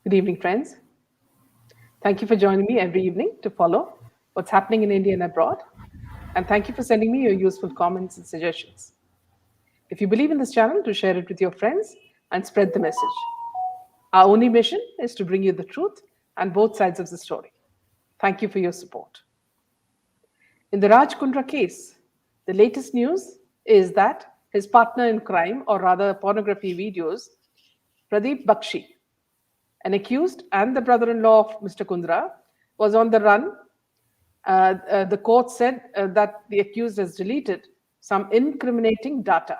Good evening, friends. Thank you for joining me every evening to follow what's happening in India and abroad. And thank you for sending me your useful comments and suggestions. If you believe in this channel, do share it with your friends and spread the message. Our only mission is to bring you the truth and both sides of the story. Thank you for your support. In the Raj Kundra case, the latest news is that his partner in crime, or rather pornography videos, Pradeep Bakshi, an accused and the brother in law of Mr. Kundra, was on the run. The court said that the accused has deleted some incriminating data,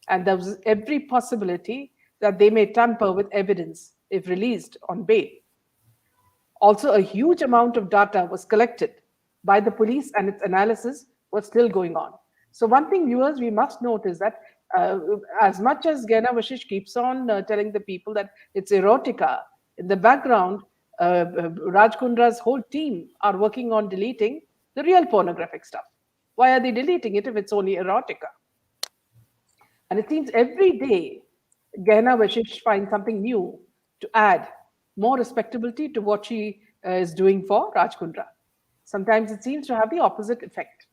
and there was every possibility that they may tamper with evidence if released on bail. Also, a huge amount of data was collected by the police, and its analysis was still going on. So, one thing, viewers, we must note is that uh, as much as Gena Vashish keeps on telling the people that it's erotica, in the background, Raj Kundra's whole team are working on deleting the real pornographic stuff. Why are they deleting it if it's only erotica? And it seems every day Gehna Vashish finds something new to add more respectability to what she is doing for Raj Kundra. Sometimes it seems to have the opposite effect.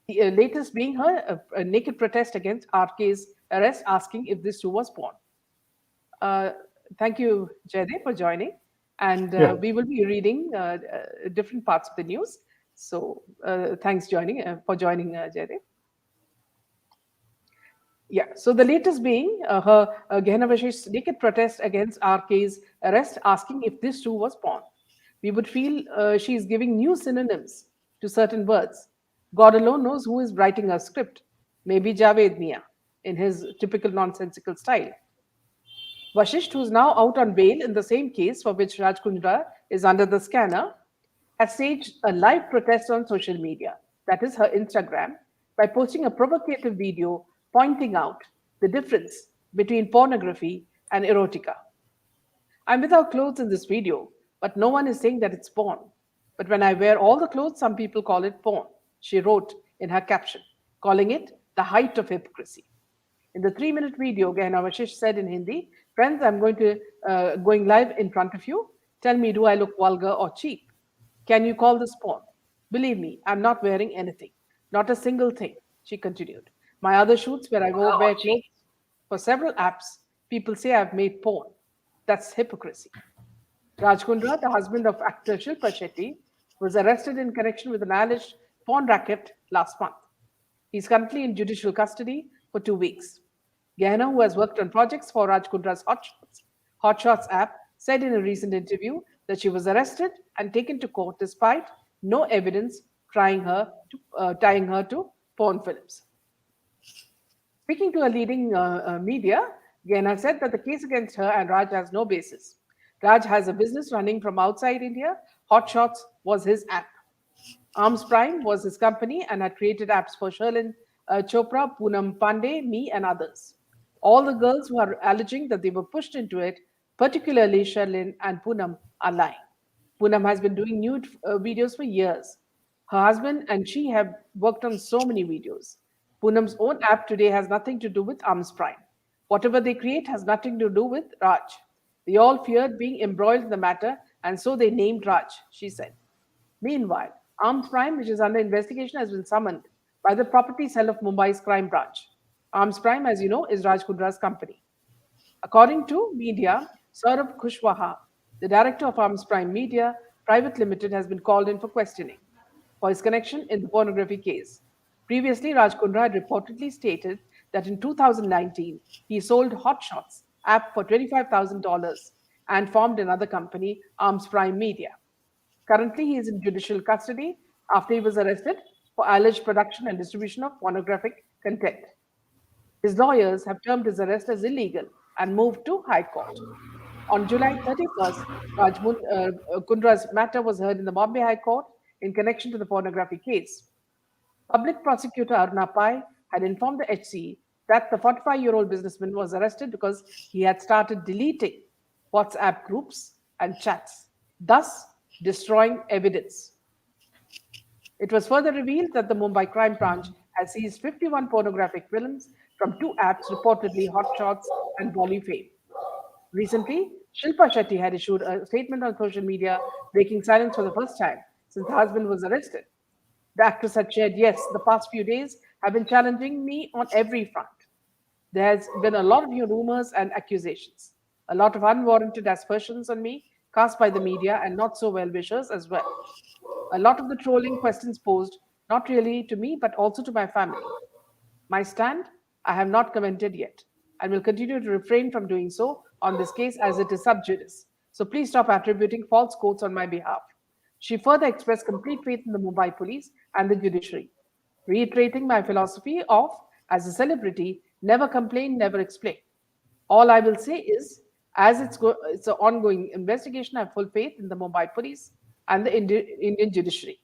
The latest being her naked protest against RK's arrest, asking if this too was porn. Uh, Thank you, Jaydev, for joining. And Yeah, we will be reading different parts of the news. So thanks for joining, Jaydev. Yeah, so the latest being her Gehenna Vashish's naked protest against RK's arrest, asking if this too was porn. We would feel she is giving new synonyms to certain words. God alone knows who is writing her script. Maybe Javed Mia, in his typical nonsensical style. Vashisht, who is now out on bail in the same case for which Raj Kundra is under the scanner, has staged a live protest on social media, that is her Instagram, by posting a provocative video pointing out the difference between pornography and erotica. I'm without clothes in this video, but no one is saying that it's porn. But when I wear all the clothes, some people call it porn, she wrote in her caption, calling it the height of hypocrisy. In the 3-minute video, Gehna Vashish said in Hindi, "Friends, I'm going live in front of you. Tell me, do I look vulgar or cheap? Can you call this porn? Believe me, I'm not wearing anything, not a single thing," she continued. My other shoots where I wear clothes for several apps, people say I've made porn. That's hypocrisy. Raj Kundra, the husband of actor Shilpa Shetty, was arrested in connection with an alleged porn racket last month. He's currently in judicial custody for 2 weeks. Gehna, who has worked on projects for Raj Kundra's Hot Shots app, said in a recent interview that she was arrested and taken to court despite no evidence tying her to porn films. Speaking to a leading media, Gehna said that the case against her and Raj has no basis. Raj has a business running from outside India. Hot Shots was his app. Arms Prime was his company and had created apps for Sherlin Chopra, Poonam Pandey, me, and others. All the girls who are alleging that they were pushed into it, particularly Sherlin and Poonam, are lying. Poonam has been doing nude videos for years. Her husband and she have worked on so many videos. Poonam's own app today has nothing to do with Arms Prime. Whatever they create has nothing to do with Raj. They all feared being embroiled in the matter, and so they named Raj, she said. Meanwhile, Arms Prime, which is under investigation, has been summoned by the property cell of Mumbai's crime branch. Arms Prime, as you know, is Raj Kundra's company. According to media, Saurabh Kushwaha, the director of Arms Prime Media Private Limited, has been called in for questioning for his connection in the pornography case. Previously, Raj Kundra had reportedly stated that in 2019 he sold Hot Shots app for $25,000 and formed another company, Arms Prime Media. Currently, he is in judicial custody after he was arrested for alleged production and distribution of pornographic content. His lawyers have termed his arrest as illegal and moved to High Court. On July 31st, Kundra's matter was heard in the Bombay High Court in connection to the pornography case. Public prosecutor Aruna Pai had informed the HC that the 45-year-old businessman was arrested because he had started deleting WhatsApp groups and chats, thus destroying evidence. It was further revealed that the Mumbai crime branch has seized 51 pornographic films from two apps, reportedly Hot Shots and Bolly Fame. Recently, Shilpa Shetty had issued a statement on social media, breaking silence for the first time since her husband was arrested. The actress had shared, yes, the past few days have been challenging me on every front. There has been a lot of new rumors and accusations, a lot of unwarranted aspersions on me cast by the media and not so well wishers as well. A lot of the trolling questions posed, not really to me, but also to my family. My stand? I have not commented yet and will continue to refrain from doing so on this case as it is sub judice. So please stop attributing false quotes on my behalf. She further expressed complete faith in the Mumbai police and the judiciary, reiterating my philosophy of, as a celebrity, never complain, never explain. All I will say is, as it's an ongoing investigation, I have full faith in the Mumbai police and the Indian judiciary.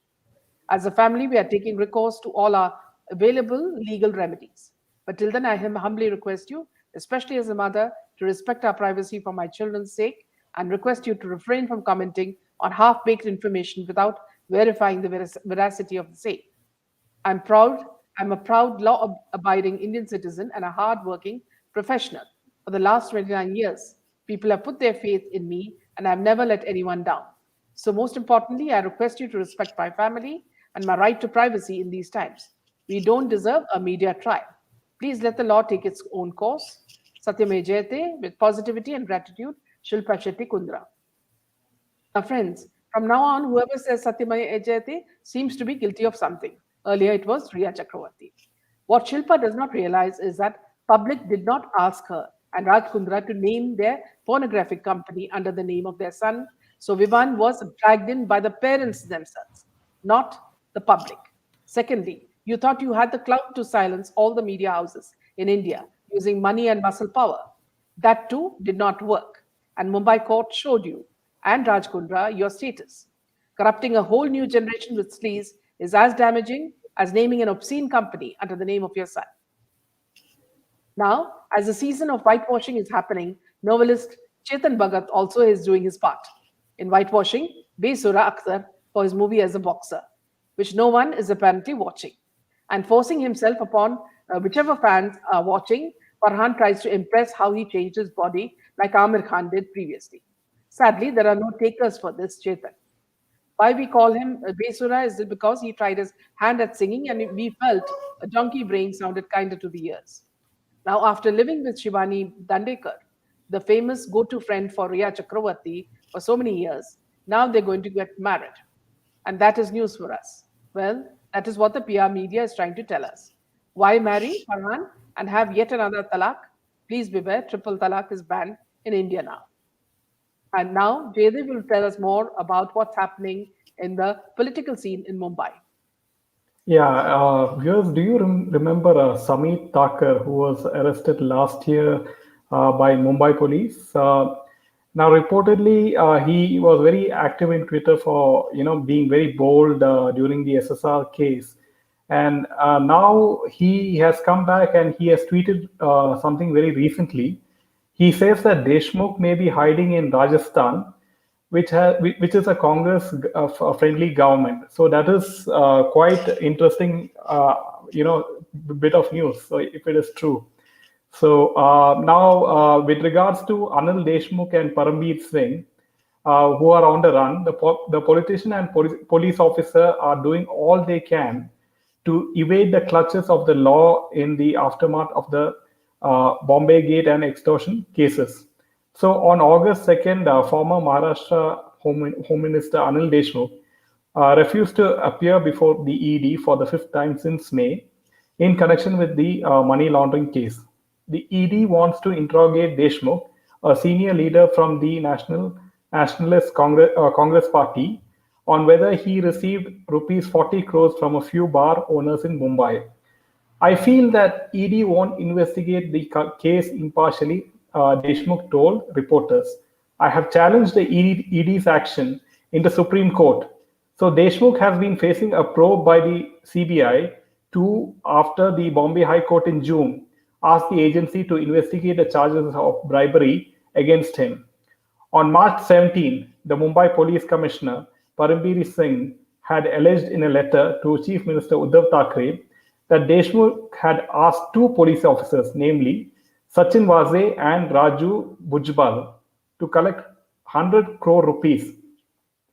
As a family, we are taking recourse to all our available legal remedies. But till then, I humbly request you, especially as a mother, to respect our privacy for my children's sake and request you to refrain from commenting on half baked information without verifying the veracity of the same. I'm proud. I'm a proud law abiding Indian citizen and a hard working professional. For the last 29 years, people have put their faith in me and I've never let anyone down. So, most importantly, I request you to respect my family and my right to privacy in these times. We don't deserve a media trial. Please let the law take its own course. Satyame Jayate, with positivity and gratitude, Shilpa Shetty Kundra. Now, friends, from now on, whoever says Satyamaya Ejayate seems to be guilty of something. Earlier, it was Riya Chakravarti. What Shilpa does not realize is that public did not ask her and Raj Kundra to name their pornographic company under the name of their son. So Vivan was dragged in by the parents themselves, not the public. Secondly, you thought you had the clout to silence all the media houses in India using money and muscle power. That too did not work. And Mumbai court showed you and Raj Kundra your status. Corrupting a whole new generation with sleaze is as damaging as naming an obscene company under the name of your son. Now, as the season of whitewashing is happening, novelist Chetan Bhagat also is doing his part in whitewashing Besura Akhtar for his movie as a boxer, which no one is apparently watching, and forcing himself upon whichever fans are watching. Farhan tries to impress how he changed his body like Amir Khan did previously. Sadly, there are no takers for this Chetan. Why we call him Besura is because he tried his hand at singing and we felt a donkey brain sounded kinder to the ears. Now, after living with Shivani Dandekar, the famous go-to friend for Riya Chakravarti for so many years, now they're going to get married. And that is news for us. Well, that is what the PR media is trying to tell us. Why marry Farhan and have yet another talaq? Please beware, triple talaq is banned in India now. And now Jaydev will tell us more about what's happening in the political scene in Mumbai. Yeah, viewers, do you remember Samit Thakur, who was arrested last year by Mumbai police? Now, reportedly, he was very active in Twitter for being very bold during the SSR case, and now he has come back and he has tweeted something very recently. He says that Deshmukh may be hiding in Rajasthan, which is a Congress friendly government. So that is quite interesting, bit of news. So if it is true. So now, with regards to Anil Deshmukh and Parambir Singh, who are on the run, the politician and police officer are doing all they can to evade the clutches of the law in the aftermath of the Bombay Gate and extortion cases. So on August 2nd, former Maharashtra Home Minister Anil Deshmukh refused to appear before the ED for the fifth time since May in connection with the money laundering case. The ED wants to interrogate Deshmukh, a senior leader from the Nationalist Congress Party, on whether he received rupees 40 crores from a few bar owners in Mumbai. I feel that ED won't investigate the case impartially, Deshmukh told reporters. I have challenged the ED's action in the Supreme Court. So Deshmukh has been facing a probe by the CBI too after the Bombay High Court in June asked the agency to investigate the charges of bribery against him. On March 17, the Mumbai Police Commissioner Parambir Singh had alleged in a letter to Chief Minister Uddhav Thackeray that Deshmukh had asked two police officers, namely Sachin Vaze and Raju Bhujbal, to collect 100 crore rupees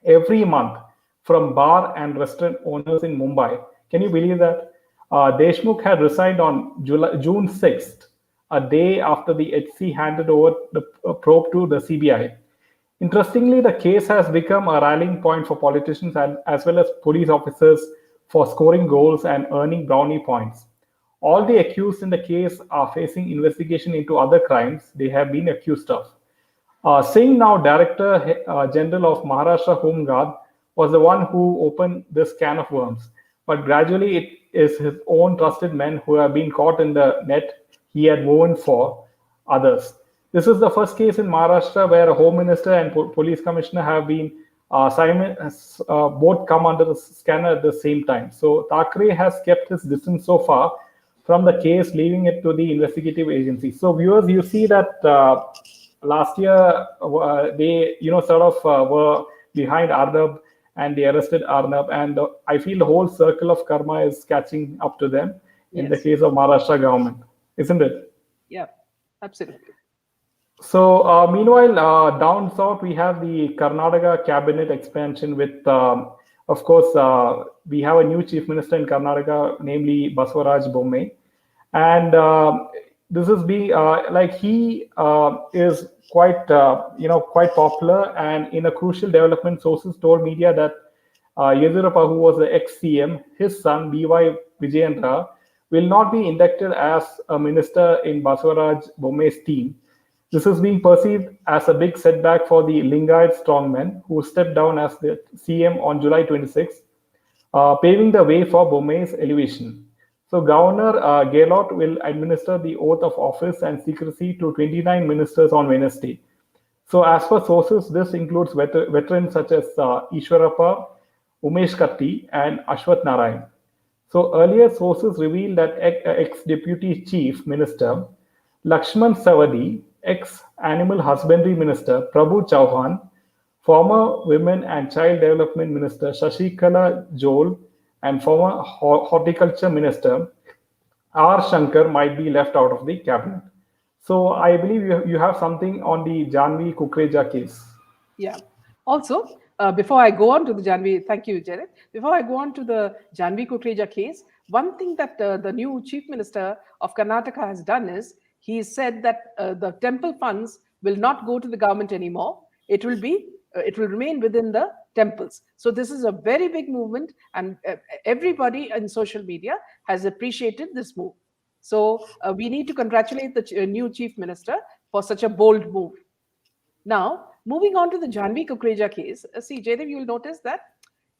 every month from bar and restaurant owners in Mumbai. Can you believe that? Deshmukh had resigned on June 6th, a day after the HC handed over the probe to the CBI. Interestingly, the case has become a rallying point for politicians and as well as police officers for scoring goals and earning brownie points. All the accused in the case are facing investigation into other crimes they have been accused of. Singh, now Director General of Maharashtra Home Guard, was the one who opened this can of worms. But gradually, it is his own trusted men who have been caught in the net he had woven for others. This is the first case in Maharashtra where a Home Minister and Police Commissioner have been both come under the scanner at the same time. So Thackeray has kept his distance so far from the case, leaving it to the investigative agency. So viewers, you see that last year they sort of were behind Arnab and they arrested Arnab, and I feel the whole circle of karma is catching up to them in the Yes. case of Maharashtra government, isn't it? Yeah, absolutely. So, meanwhile, down south, we have the Karnataka cabinet expansion with, of course, we have a new chief minister in Karnataka, namely Basavaraj Bommai. And this is like he is quite, quite popular. And in a crucial development, sources told media that Yediyurappa, who was the ex-CM, his son, B.Y. Vijayendra, will not be inducted as a minister in Basavaraj Bommai's team. This is being perceived as a big setback for the Lingayat strongmen who stepped down as the CM on July 26, paving the way for Bommai's elevation. So Governor Gehlot will administer the oath of office and secrecy to 29 ministers on Wednesday. So as per sources, this includes veterans such as Ishwarappa, Umesh Katti, and Ashwath Narayan. So earlier sources revealed that ex-deputy chief minister Lakshman Savadi, ex-animal husbandry minister Prabhu Chauhan, former women and child development minister Shashikala Jol, and former horticulture minister R. Shankar might be left out of the cabinet. So I believe you have something on the Janvi Kukreja case. Yeah. Also, before I go on to the Janvi, thank you, Jared. Before I go on to the Janvi Kukreja case, one thing that the new chief minister of Karnataka has done is he said that the temple funds will not go to the government anymore. It will remain within the temples. So this is a very big movement, and everybody in social media has appreciated this move. So we need to congratulate the new chief minister for such a bold move. Now, moving on to the Janvi Kukreja case, see, Jaydev, you will notice that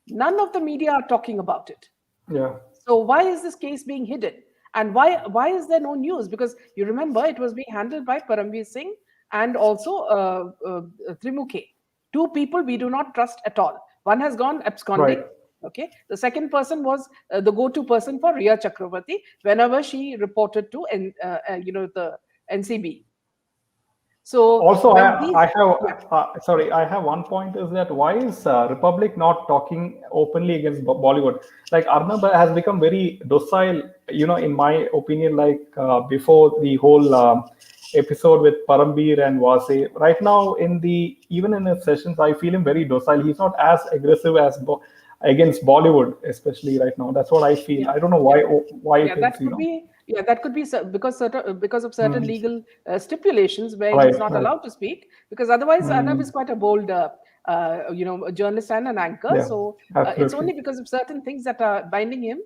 none of the media are talking about it. Yeah. So why is this case being hidden? And why is there no news? Because you remember it was being handled by Paramveer Singh and also Trimukhe. Two people we do not trust at all. One has gone absconding. Right. Okay. The second person was the go-to person for Riya Chakravarti whenever she reported to the NCB. So Also, when these, I have yeah, sorry, I have one point is that why is Republic not talking openly against Bollywood? Like Arnab has become very docile, in my opinion. Like before the whole episode with Parambir and Vase. Right now, even in his sessions, I feel him very docile. He's not as aggressive as against Bollywood, especially right now. That's what I feel. yeah, I don't know yeah. why Yeah, it that is. could be. Yeah, that could be because of certain Mm. legal stipulations where he's Right, not right. allowed to speak. Because otherwise, Arnab Mm. is quite a bold, a journalist and an anchor. Yeah, So it's absolutely. only because of certain things that are binding him,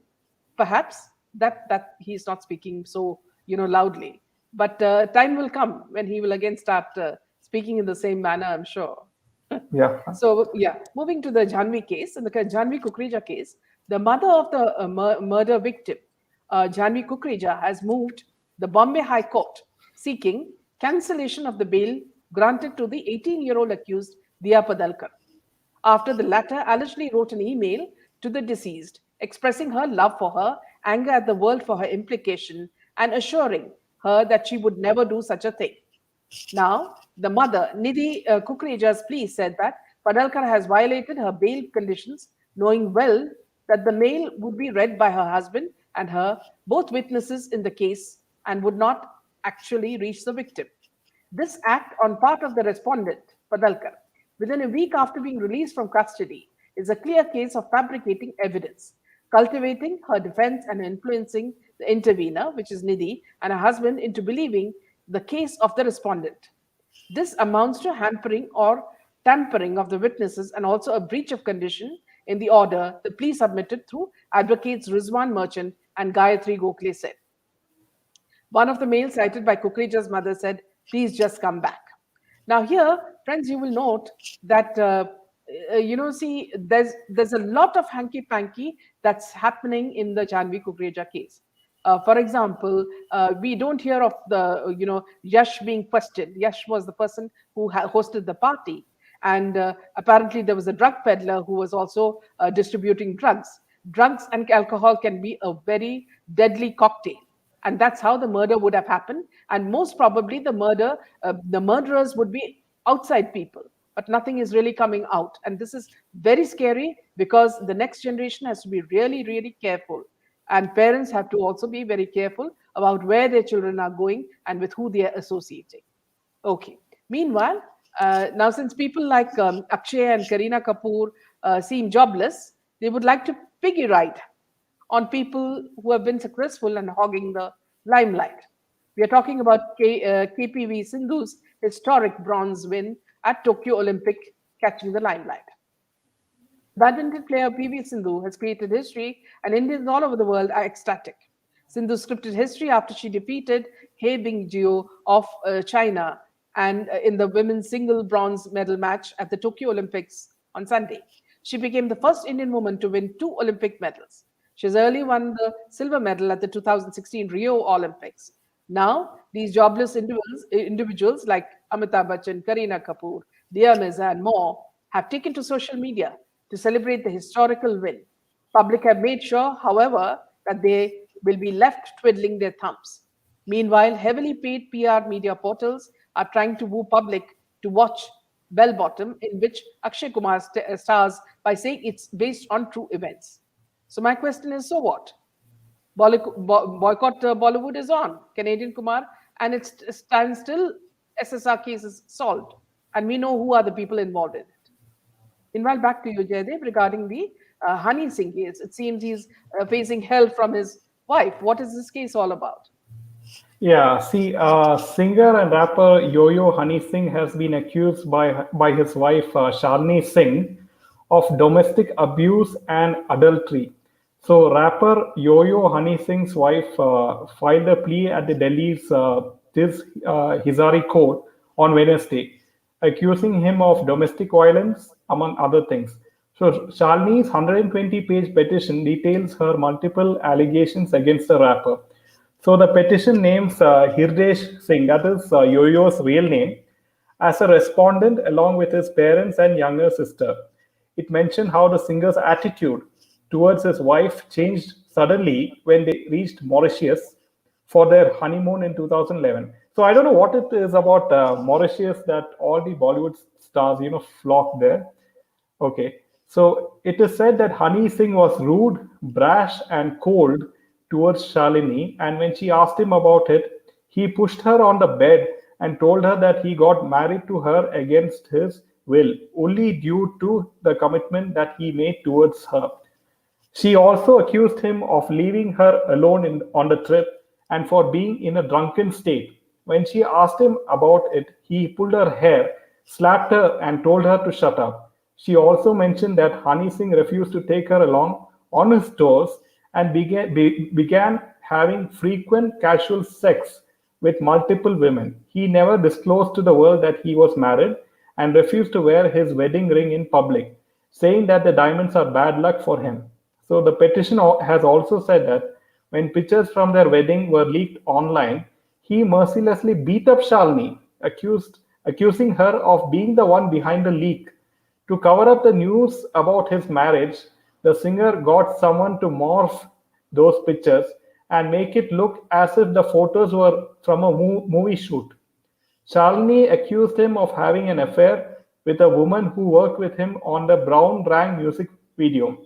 perhaps, that he's not speaking so loudly. But time will come when he will again start speaking in the same manner, I'm sure. Yeah. So, yeah, moving to the Janvi case, in the Janvi Kukreja case, the mother of the murder victim, Janvi Kukreja, has moved the Bombay High Court seeking cancellation of the bail granted to the 18-year-old accused Diya Padalkar after the latter allegedly wrote an email to the deceased expressing her love for her, anger at the world for her implication, and assuring her that she would never do such a thing. Now, the mother, Nidhi Kukreja's plea said that Padalkar has violated her bail conditions, knowing well that the mail would be read by her husband and her, both witnesses in the case, and would not actually reach the victim. This act on part of the respondent Padalkar, within a week after being released from custody, is a clear case of fabricating evidence, cultivating her defense and influencing the intervener, which is Nidhi, and her husband into believing the case of the respondent. This amounts to hampering or tampering of the witnesses and also a breach of condition in the order the plea submitted through advocates Rizwan Merchant and Gayatri Gokhale said. One of the males cited by Kukreja's mother said, "Please just come back." Now, here, friends, you will note that see, there's a lot of hanky panky that's happening in the Janvi Kukreja case. For example, we don't hear of the Yash being questioned. Yash was the person who hosted the party, and apparently there was a drug peddler who was also distributing drugs. Drugs and alcohol can be a very deadly cocktail, and that's how the murder would have happened. And most probably the murderers would be outside people, but nothing is really coming out. And this is very scary because the next generation has to be really, really careful, and parents have to also be very careful about where their children are going and with who they are associating. Okay. Meanwhile, now since people like Akshay and Kareena Kapoor seem jobless, they would like to piggy ride on people who have been successful and hogging the limelight. We are talking about KPV Sindhu's historic bronze win at Tokyo Olympic catching the limelight. Badminton player PV Sindhu has created history, and Indians all over the world are ecstatic. Sindhu scripted history after she defeated He Bingjiu of China and in the women's single bronze medal match at the Tokyo Olympics on Sunday. She became the first Indian woman to win two Olympic medals. She has early won the silver medal at the 2016 Rio Olympics. Now, these jobless individuals like Amitabh Bachchan, Kareena Kapoor, Dia Mirza, and more have taken to social media to celebrate the historical win. Public have made sure, however, that they will be left twiddling their thumbs. Meanwhile, heavily paid PR media portals are trying to woo public to watch Bell Bottom, in which Akshay Kumar stars by saying it's based on true events. So my question is, so what? Boycott Bollywood is on, Canadian Kumar, and it stands still. SSR case is solved, and we know who are the people involved in it. Meanwhile, back to you, Jaydev, regarding the Honey Singh case. It seems he's facing hell from his wife. What is this case all about? Yeah, see, singer and rapper Yo-Yo Honey Singh has been accused by his wife Shalini Singh of domestic abuse and adultery. So, rapper Yo-Yo Honey Singh's wife filed a plea at the Delhi's this Hizari court on Wednesday, accusing him of domestic violence, among other things. So, Shalini's 120-page petition details her multiple allegations against the rapper. So the petition names Hirdesh Singh, that is Yo-Yo's real name, as a respondent along with his parents and younger sister. It mentioned how the singer's attitude towards his wife changed suddenly when they reached Mauritius for their honeymoon in 2011. So I don't know what it is about Mauritius that all the Bollywood stars, flock there. Okay. So it is said that Honey Singh was rude, brash, and cold towards Shalini, and when she asked him about it, he pushed her on the bed and told her that he got married to her against his will, only due to the commitment that he made towards her. She also accused him of leaving her alone on the trip and for being in a drunken state. When she asked him about it, he pulled her hair, slapped her, and told her to shut up. She also mentioned that Honey Singh refused to take her along on his tours and began having frequent casual sex with multiple women. He never disclosed to the world that he was married and refused to wear his wedding ring in public, saying that the diamonds are bad luck for him. So the petition has also said that when pictures from their wedding were leaked online, he mercilessly beat up Shalini, accusing her of being the one behind the leak. To cover up the news about his marriage, the singer got someone to morph those pictures and make it look as if the photos were from a movie shoot. Shalini accused him of having an affair with a woman who worked with him on the Brown Rang music video.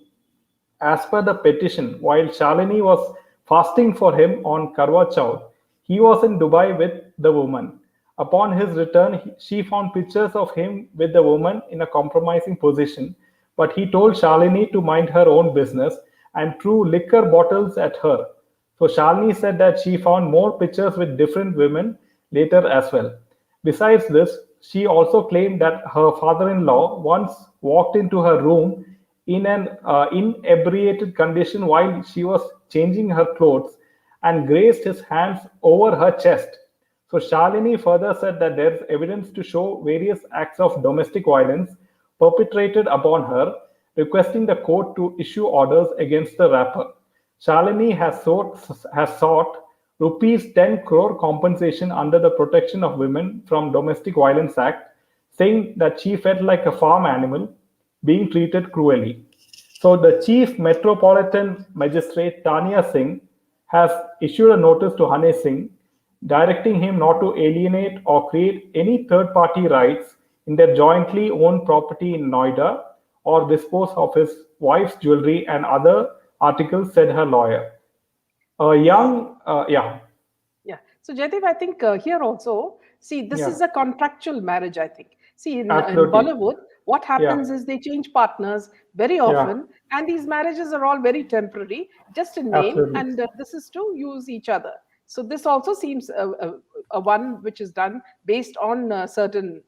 As per the petition, while Shalini was fasting for him on Karwa Chauth, he was in Dubai with the woman. Upon his return, she found pictures of him with the woman in a compromising position, but he told Shalini to mind her own business and threw liquor bottles at her. So Shalini said that she found more pictures with different women later as well. Besides this, she also claimed that her father in law once walked into her room in an inebriated condition while she was changing her clothes and grazed his hands over her chest. So Shalini further said that there is evidence to show various acts of domestic violence perpetrated upon her, requesting the court to issue orders against the rapper. Shalini has sought rupees 10 crore compensation under the Protection of Women from Domestic Violence Act, saying that she felt like a farm animal being treated cruelly. So the Chief Metropolitan Magistrate Tanya Singh has issued a notice to Hane Singh directing him not to alienate or create any third party rights in their jointly owned property in Noida or dispose of his wife's jewelry and other articles, said her lawyer. Yeah, Yeah. So Jaidev, I think here also, see, this yeah, is a contractual marriage, I think. See, in absolutely. Bollywood, what Yeah, happens is they change partners very yeah, often, and these marriages are all very temporary, just in name, absolutely. and this is to use each other. So this also seems a one which is done based on certain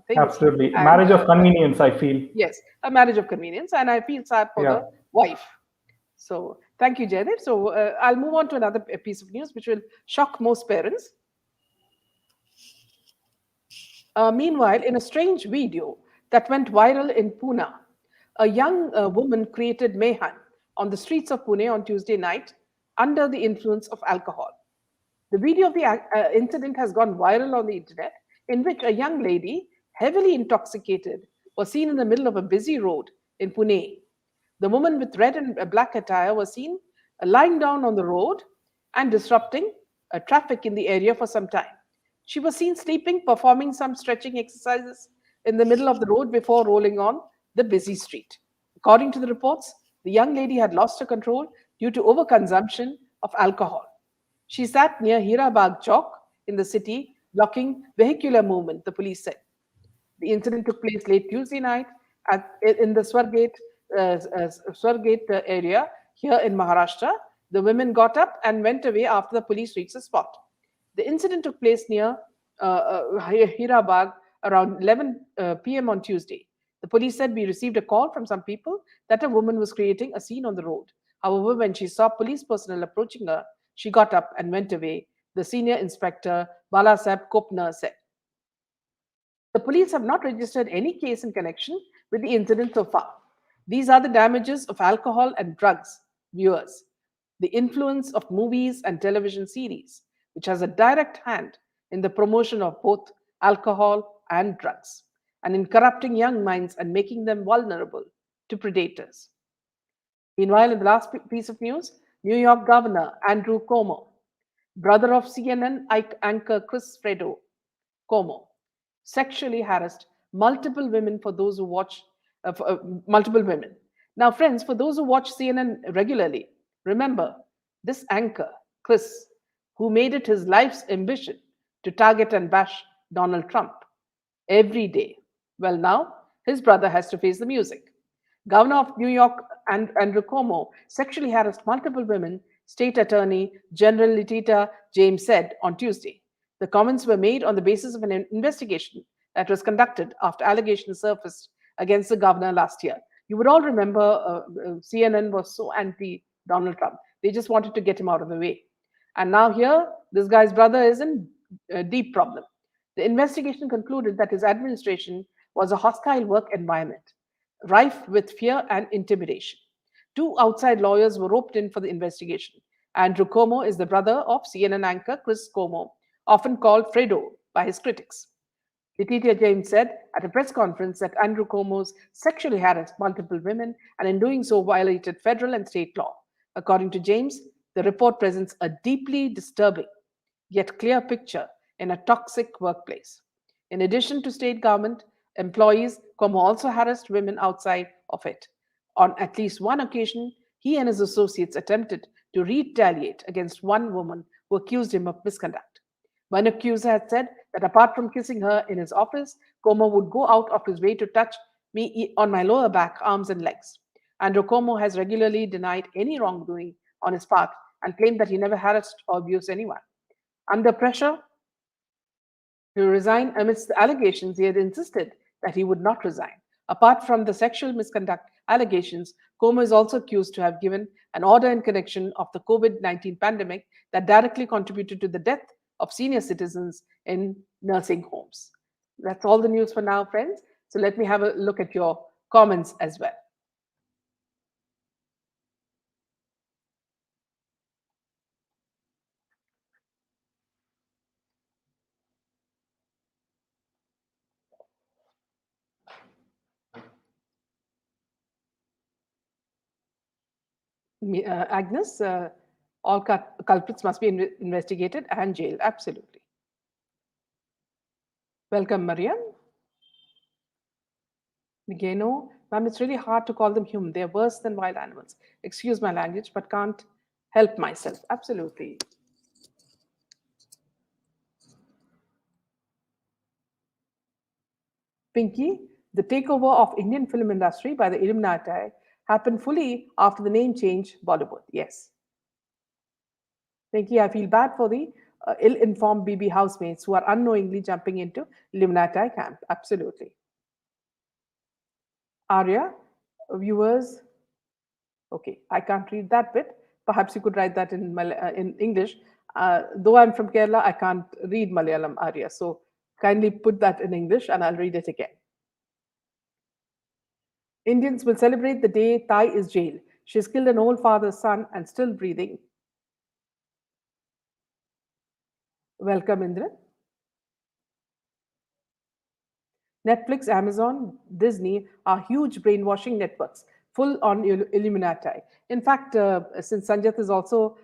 things. Absolutely. And Marriage of convenience, I feel. yes, a marriage of convenience, and I feel sad for Yeah. the wife. So thank you, Jaidev. So I'll move on to another piece of news which will shock most parents. Meanwhile, in a strange video that went viral in Pune, a young woman created mayhem on the streets of Pune on Tuesday night under the influence of alcohol. The video of the incident has gone viral on the internet, in which a young lady, heavily intoxicated, was seen in the middle of a busy road in Pune. The woman with red and black attire was seen lying down on the road and disrupting traffic in the area for some time. She was seen sleeping, performing some stretching exercises in the middle of the road before rolling on the busy street. According to the reports, the young lady had lost her control due to overconsumption of alcohol. She sat near Hirabag Chowk in the city, blocking vehicular movement, the police said. The incident took place late Tuesday night in the Swargate area here in Maharashtra. The women got up and went away after the police reached the spot. The incident took place near Hirabag around 11 p.m. on Tuesday. The police said we received a call from some people that a woman was creating a scene on the road. However, when she saw police personnel approaching her, she got up and went away, the senior inspector Balasab Kopner said. The police have not registered any case in connection with the incident so far. These are the damages of alcohol and drugs, viewers. The influence of movies and television series, which has a direct hand in the promotion of both alcohol and drugs, and in corrupting young minds and making them vulnerable to predators. Meanwhile, in the last piece of news, New York Governor Andrew Cuomo, brother of CNN anchor Chris Fredo Cuomo, sexually harassed multiple women for those who watch multiple women. Now, friends, for those who watch CNN regularly, remember this anchor, Chris, who made it his life's ambition to target and bash Donald Trump every day. Well, now his brother has to face the music. Governor of New York Andrew Cuomo sexually harassed multiple women, State Attorney General Letitia James said on Tuesday. The comments were made on the basis of an investigation that was conducted after allegations surfaced against the governor last year. You would all remember CNN was so anti Donald Trump. They just wanted to get him out of the way. And now, here, this guy's brother is in a deep problem. The investigation concluded that his administration was a hostile work environment, rife with fear and intimidation. Two outside lawyers were roped in for the investigation. Andrew Cuomo is the brother of CNN anchor Chris Cuomo, often called Fredo by his critics. Letitia James said at a press conference that Andrew Cuomo's sexually harassed multiple women and in doing so violated federal and state law. According to James, the report presents a deeply disturbing yet clear picture in a toxic workplace. In addition to state government employees, Cuomo also harassed women outside of it. On at least one occasion, he and his associates attempted to retaliate against one woman who accused him of misconduct. One accuser had said that apart from kissing her in his office, Como would go out of his way to touch me on my lower back, arms, and legs. Andrew Como has regularly denied any wrongdoing on his part and claimed that he never harassed or abused anyone. Under pressure to resign amidst the allegations, he had insisted that he would not resign. Apart from the sexual misconduct allegations, Como is also accused to have given an order in connection of the COVID-19 pandemic that directly contributed to the death of senior citizens in nursing homes. That's all the news for now, friends. So let me have a look at your comments as well. Agnes, all culprits must be investigated and jailed. Absolutely. Welcome, Mariam. Migeno, ma'am, it's really hard to call them human. They're worse than wild animals. Excuse my language, but can't help myself. Absolutely. Pinky, the takeover of Indian film industry by the Illuminati happened fully after the name change Bollywood. Yes. Pinky, I feel bad for the ill-informed BB housemates who are unknowingly jumping into Illuminati camp. Absolutely. Arya, viewers, okay, I can't read that bit. Perhaps you could write that in English. Though I'm from Kerala, I can't read Malayalam, Arya. So kindly put that in English and I'll read it again. Indians will celebrate the day Thai is jailed. She's killed an old father's son and still breathing. Welcome, Indra. Netflix, Amazon, Disney are huge brainwashing networks, full on Illuminati. In fact, since Sanjit is also,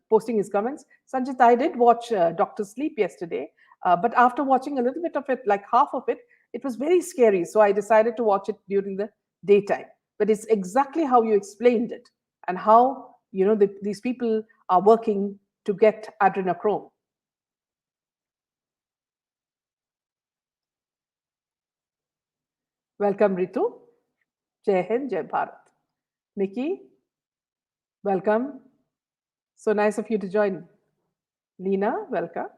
posting his comments, Sanjit, I did watch Doctor Sleep yesterday, but after watching a little bit of it, like half of it, it was very scary. So I decided to watch it during the daytime. But it's exactly how you explained it, and how these people are working to get adrenochrome. Welcome, Ritu. Jai Hind, Jai Bharat. Nikki, welcome. So nice of you to join. Lena, welcome.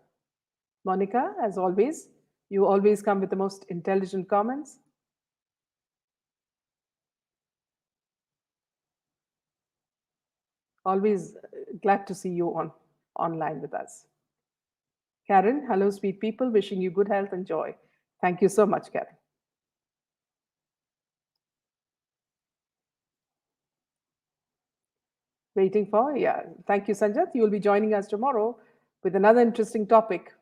Monica, as always, you always come with the most intelligent comments. Always glad to see you online with us. Karen, hello, sweet people. Wishing you good health and joy. Thank you so much, Karen. Waiting for, yeah. Thank you, Sanjat. You will be joining us tomorrow with another interesting topic.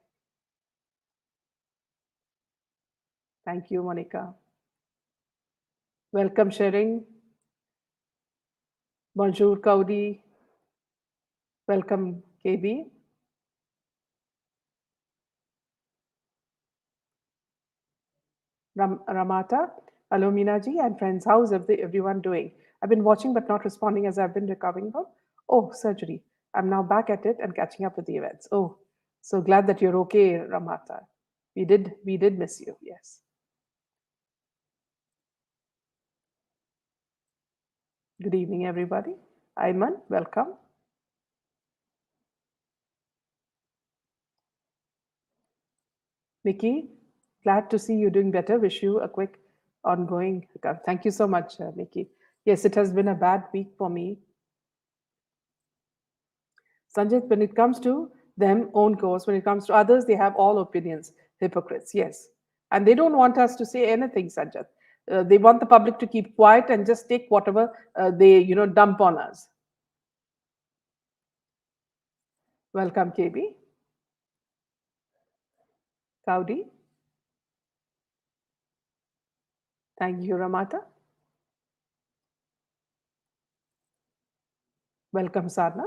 Thank you, Monica. Welcome, sharing. Bonjour, Kaudi. Welcome, KB. Ramata. Hello, Minaji and friends. How's everyone doing? I've been watching but not responding as I've been recovering from surgery. I'm now back at it and catching up with the events. Oh, so glad that you're okay, Ramata. We did miss you. Yes. Good evening, everybody. Ayman, welcome. Nikki, glad to see you doing better. Wish you a quick ongoing recovery. Thank you so much, Nikki. Yes, it has been a bad week for me. Sanjit, when it comes to them own course, when it comes to others, they have all opinions. Hypocrites, yes. And they don't want us to say anything, Sanjit. They want the public to keep quiet and just take whatever they, dump on us. Welcome, KB. Kaudi. Thank you, Ramata. Welcome, Sadna.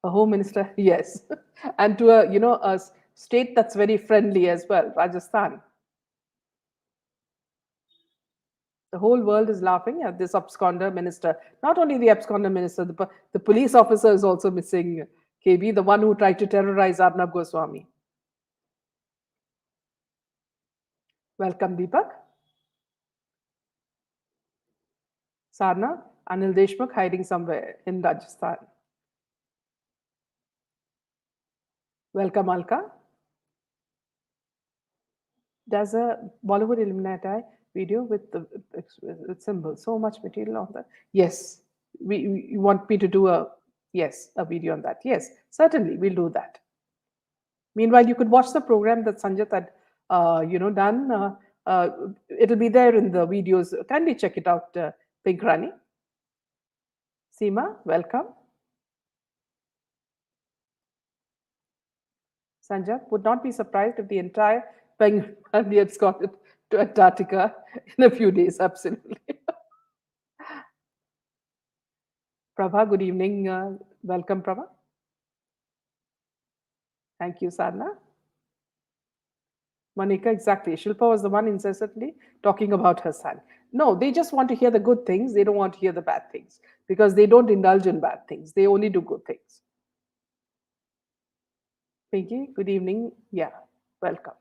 A home minister, yes. And to a state that's very friendly as well, Rajasthan. The whole world is laughing at this absconder minister. Not only the absconder minister, the police officer is also missing KB, the one who tried to terrorize Arnab Goswami. Welcome, Deepak. Sarna, Anil Deshmukh hiding somewhere in Rajasthan. Welcome, Alka. Does a Bollywood Illuminati video with the with symbols. So much material on that. Yes, you want me to do a video on that? Yes, certainly we'll do that. Meanwhile, you could watch the program that Sanjat had done. It'll be there in the videos. Kindly check it out, Pink Rani. Seema, welcome. Sanjat would not be surprised if the entire penguin family had got it to Antarctica in a few days. Absolutely. Prabha, good evening. Welcome, Prabha. Thank you, Sadhna. Monica, exactly. Shilpa was the one incessantly talking about her son. No, they just want to hear the good things. They don't want to hear the bad things because they don't indulge in bad things. They only do good things. Pinky, good evening. Yeah, welcome.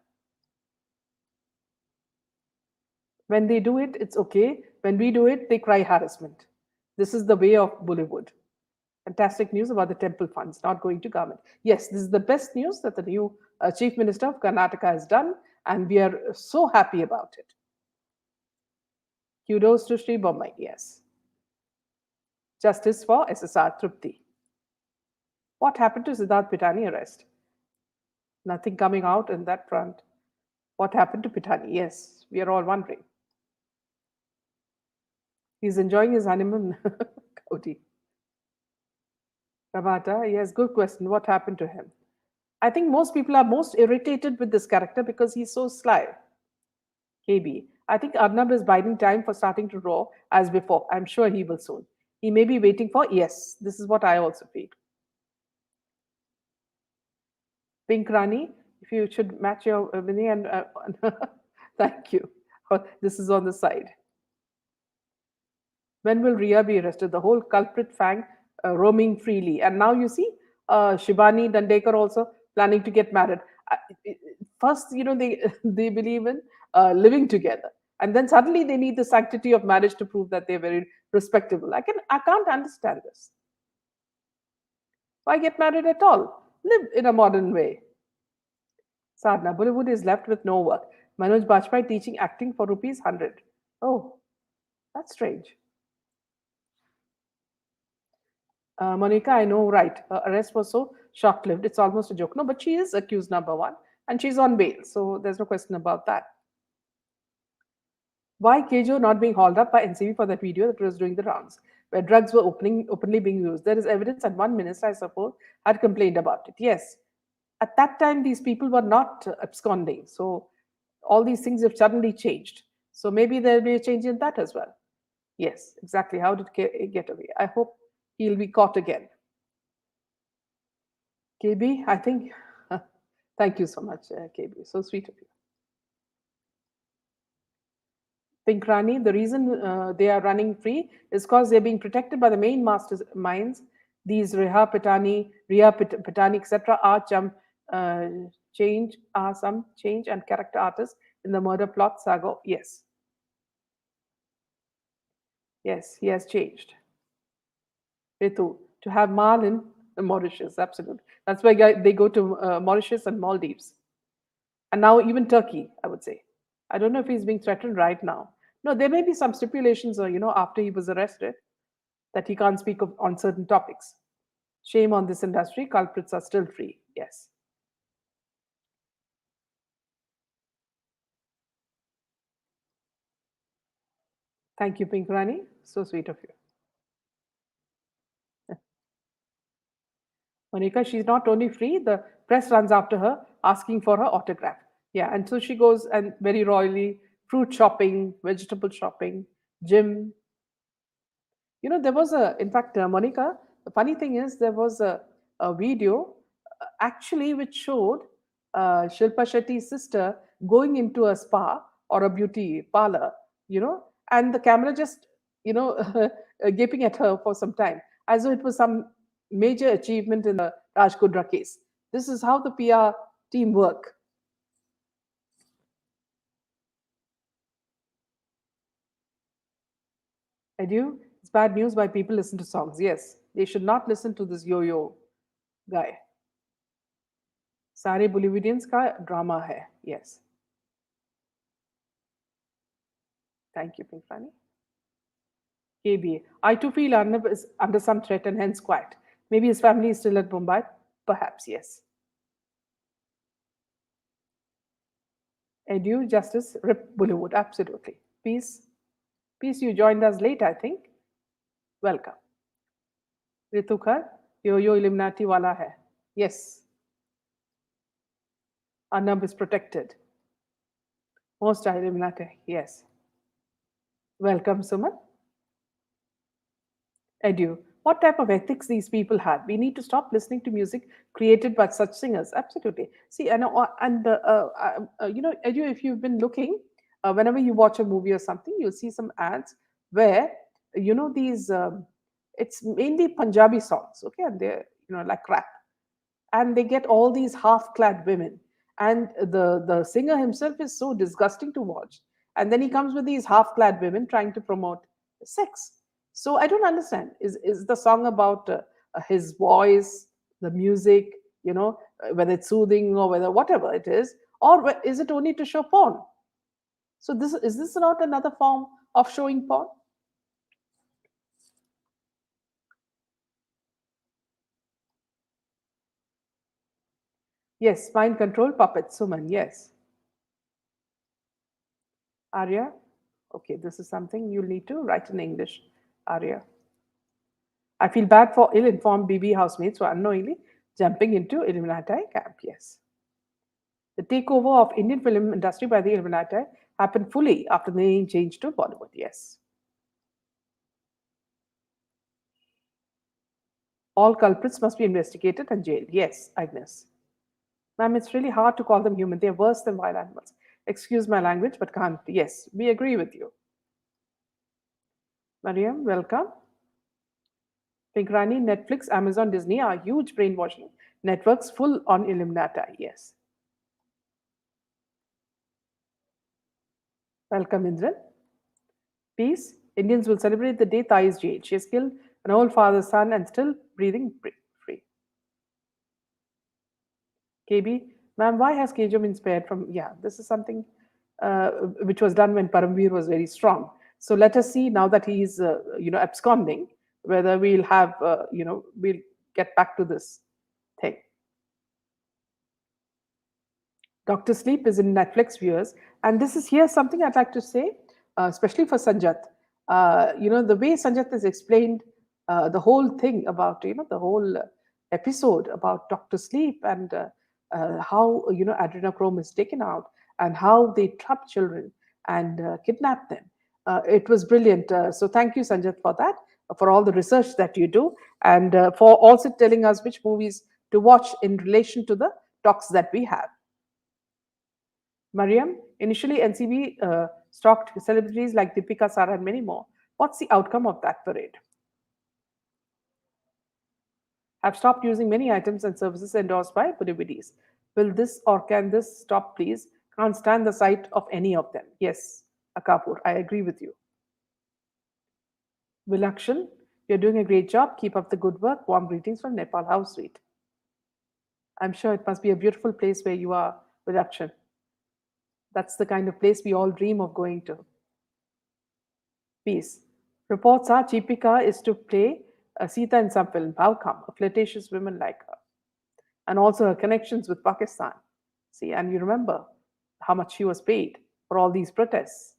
When they do it, it's okay. When we do it, they cry harassment. This is the way of Bollywood. Fantastic news about the temple funds not going to government. Yes, this is the best news that the new Chief Minister of Karnataka has done, and we are so happy about it. Kudos to Sri Bommai, yes. Justice for SSR Trupti. What happened to Siddharth Pitani arrest? Nothing coming out in that front. What happened to Pitani? Yes, we are all wondering. He's enjoying his honeymoon, Kaudi. Ramata, yes, good question. What happened to him? I think most people are most irritated with this character because he's so sly. KB. I think Arnab is biding time for starting to roar as before. I'm sure he will soon. He may be waiting for, yes, this is what I also feel. Pink Rani, if you should match your Vinny and thank you. This is on the side. When will Ria be arrested? The whole culprit fang roaming freely. And now you see Shibani Dandekar also planning to get married. Uh, First, they they believe in living together, and then suddenly they need the sanctity of marriage to prove that they're very respectable. I can't understand this. Why get married at all? Live in a modern way. Sadhna, Bollywood is left with no work. Manoj Bajpayee teaching acting for rupees 100. Oh, that's strange. Monica, I know, right. Her arrest was so short lived. It's almost a joke. No, but she is accused number one and she's on bail. So there's no question about that. Why Kejo not being hauled up by NCB for that video that was doing the rounds, where drugs were openly being used? There is evidence that one minister, I suppose, had complained about it. Yes. At that time, these people were not absconding. So all these things have suddenly changed. So maybe there'll be a change in that as well. Yes, exactly. How did it get away? I hope he'll be caught again. KB, I think, thank you so much, KB. So sweet of you. Pink Rani, the reason they are running free is because they're being protected by the main master minds. These Ria Pitani, etc., are some change and character artists in the murder plot saga. Yes. Yes, he has changed. Ritu, to have Mal in Mauritius, absolutely. That's why they go to Mauritius and Maldives. And now even Turkey, I would say. I don't know if he's being threatened right now. No, there may be some stipulations, after he was arrested, that he can't speak on certain topics. Shame on this industry. Culprits are still free. Yes. Thank you, Pink Rani. So sweet of you. Monica, she's not only free, the press runs after her asking for her autograph. Yeah, and so she goes and very royally fruit shopping, vegetable shopping, gym. There was in fact, Monica, the funny thing is, there was a video actually which showed Shilpa Shetty's sister going into a spa or a beauty parlor, and the camera just, gaping at her for some time, as though it was some major achievement in the Raj Kudra case. This is how the PR team work. Edu, it's bad news why people listen to songs. Yes, they should not listen to this yo-yo guy. सारे Bolivians का drama है. Yes. Thank you, Pink Fanny. KBA. I too feel Arnab is under some threat and hence quiet. Maybe his family is still at Mumbai. Perhaps, yes. Edu, Justice, Rip Bollywood. Absolutely. Peace. Peace, you joined us late, I think. Welcome. Ritukar, yo Illuminati wala hai. Yes. Arnab is protected. Most are Illuminati. Yes. Welcome, Suman. Edu, what type of ethics these people had? We need to stop listening to music created by such singers. Absolutely. See, Edu, if you've been looking, whenever you watch a movie or something, you'll see some ads where these. It's mainly Punjabi songs, okay, and they're like rap, and they get all these half-clad women, and the singer himself is so disgusting to watch, and then he comes with these half-clad women trying to promote sex. So I don't understand, is the song about his voice, the music, whether it's soothing or whether whatever it is, or is it only to show porn? So this not another form of showing porn? Yes, mind control puppet, Suman, yes. Arya, okay, this is something you'll need to write in English. Arya. I feel bad for ill informed BB housemates who are unknowingly jumping into Illuminati camp. Yes. The takeover of Indian film industry by the Illuminati happened fully after the name change to Bollywood. Yes. All culprits must be investigated and jailed. Yes, Agnes. Ma'am, it's really hard to call them human. They're worse than wild animals. Excuse my language, but can't. Yes, we agree with you. Mariam, welcome. Pinkrani, Netflix, Amazon, Disney are huge brainwashing networks full on Illuminati. Yes. Welcome, Indran. Peace. Indians will celebrate the day Thai is jailed. She has killed an old father's son and still breathing free. KB, ma'am, why has Kejo been spared from? Yeah, this is something which was done when Paramveer was very strong. So let us see now that he is, absconding, whether we'll have, we'll get back to this thing. Dr. Sleep is in Netflix viewers, and this is here something I'd like to say, especially for Sanjat. The way Sanjat has explained the whole thing about the whole episode about Dr. Sleep and how adrenochrome is taken out and how they trap children and kidnap them. It was brilliant. So thank you, Sanjat, for that, for all the research that you do, and for also telling us which movies to watch in relation to the talks that we have. Mariam, initially NCB stocked celebrities like Deepika, Sara, and many more. What's the outcome of that parade? Have stopped using many items and services endorsed by Buddhists. Will this or can this stop, please? Can't stand the sight of any of them. Yes, Akapur, I agree with you. Vilakshan, you're doing a great job. Keep up the good work. Warm greetings from Nepal House Suite. I'm sure it must be a beautiful place where you are, Vilakshan. That's the kind of place we all dream of going to. Peace. Reports are Deepika is to play Sita in some film. How come? A flirtatious woman like her. And also her connections with Pakistan. See, and you remember how much she was paid for all these protests.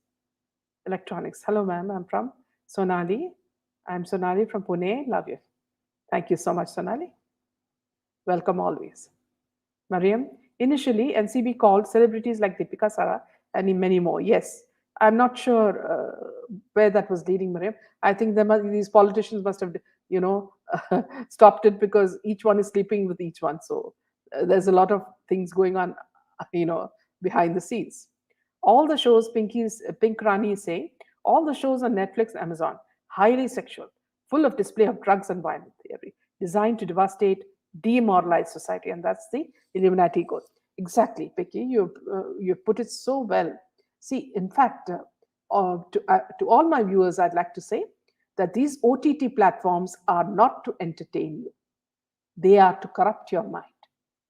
Electronics. Hello, ma'am. I'm from Sonali. I'm Sonali from Pune. Love you. Thank you so much, Sonali. Welcome always. Mariam, initially NCB called celebrities like Deepika Sara and many more. Yes, I'm not sure where that was leading, Mariam. I think these politicians must have, stopped it because each one is sleeping with each one. So there's a lot of things going on, behind the scenes. All the shows, Pink Rani is saying, all the shows on Netflix, Amazon, highly sexual, full of display of drugs and violent theory, designed to devastate demoralize society, and that's the Illuminati goal. Exactly, Picky. You put it so well. See, in fact, to all my viewers, I'd like to say that these OTT platforms are not to entertain you; they are to corrupt your mind.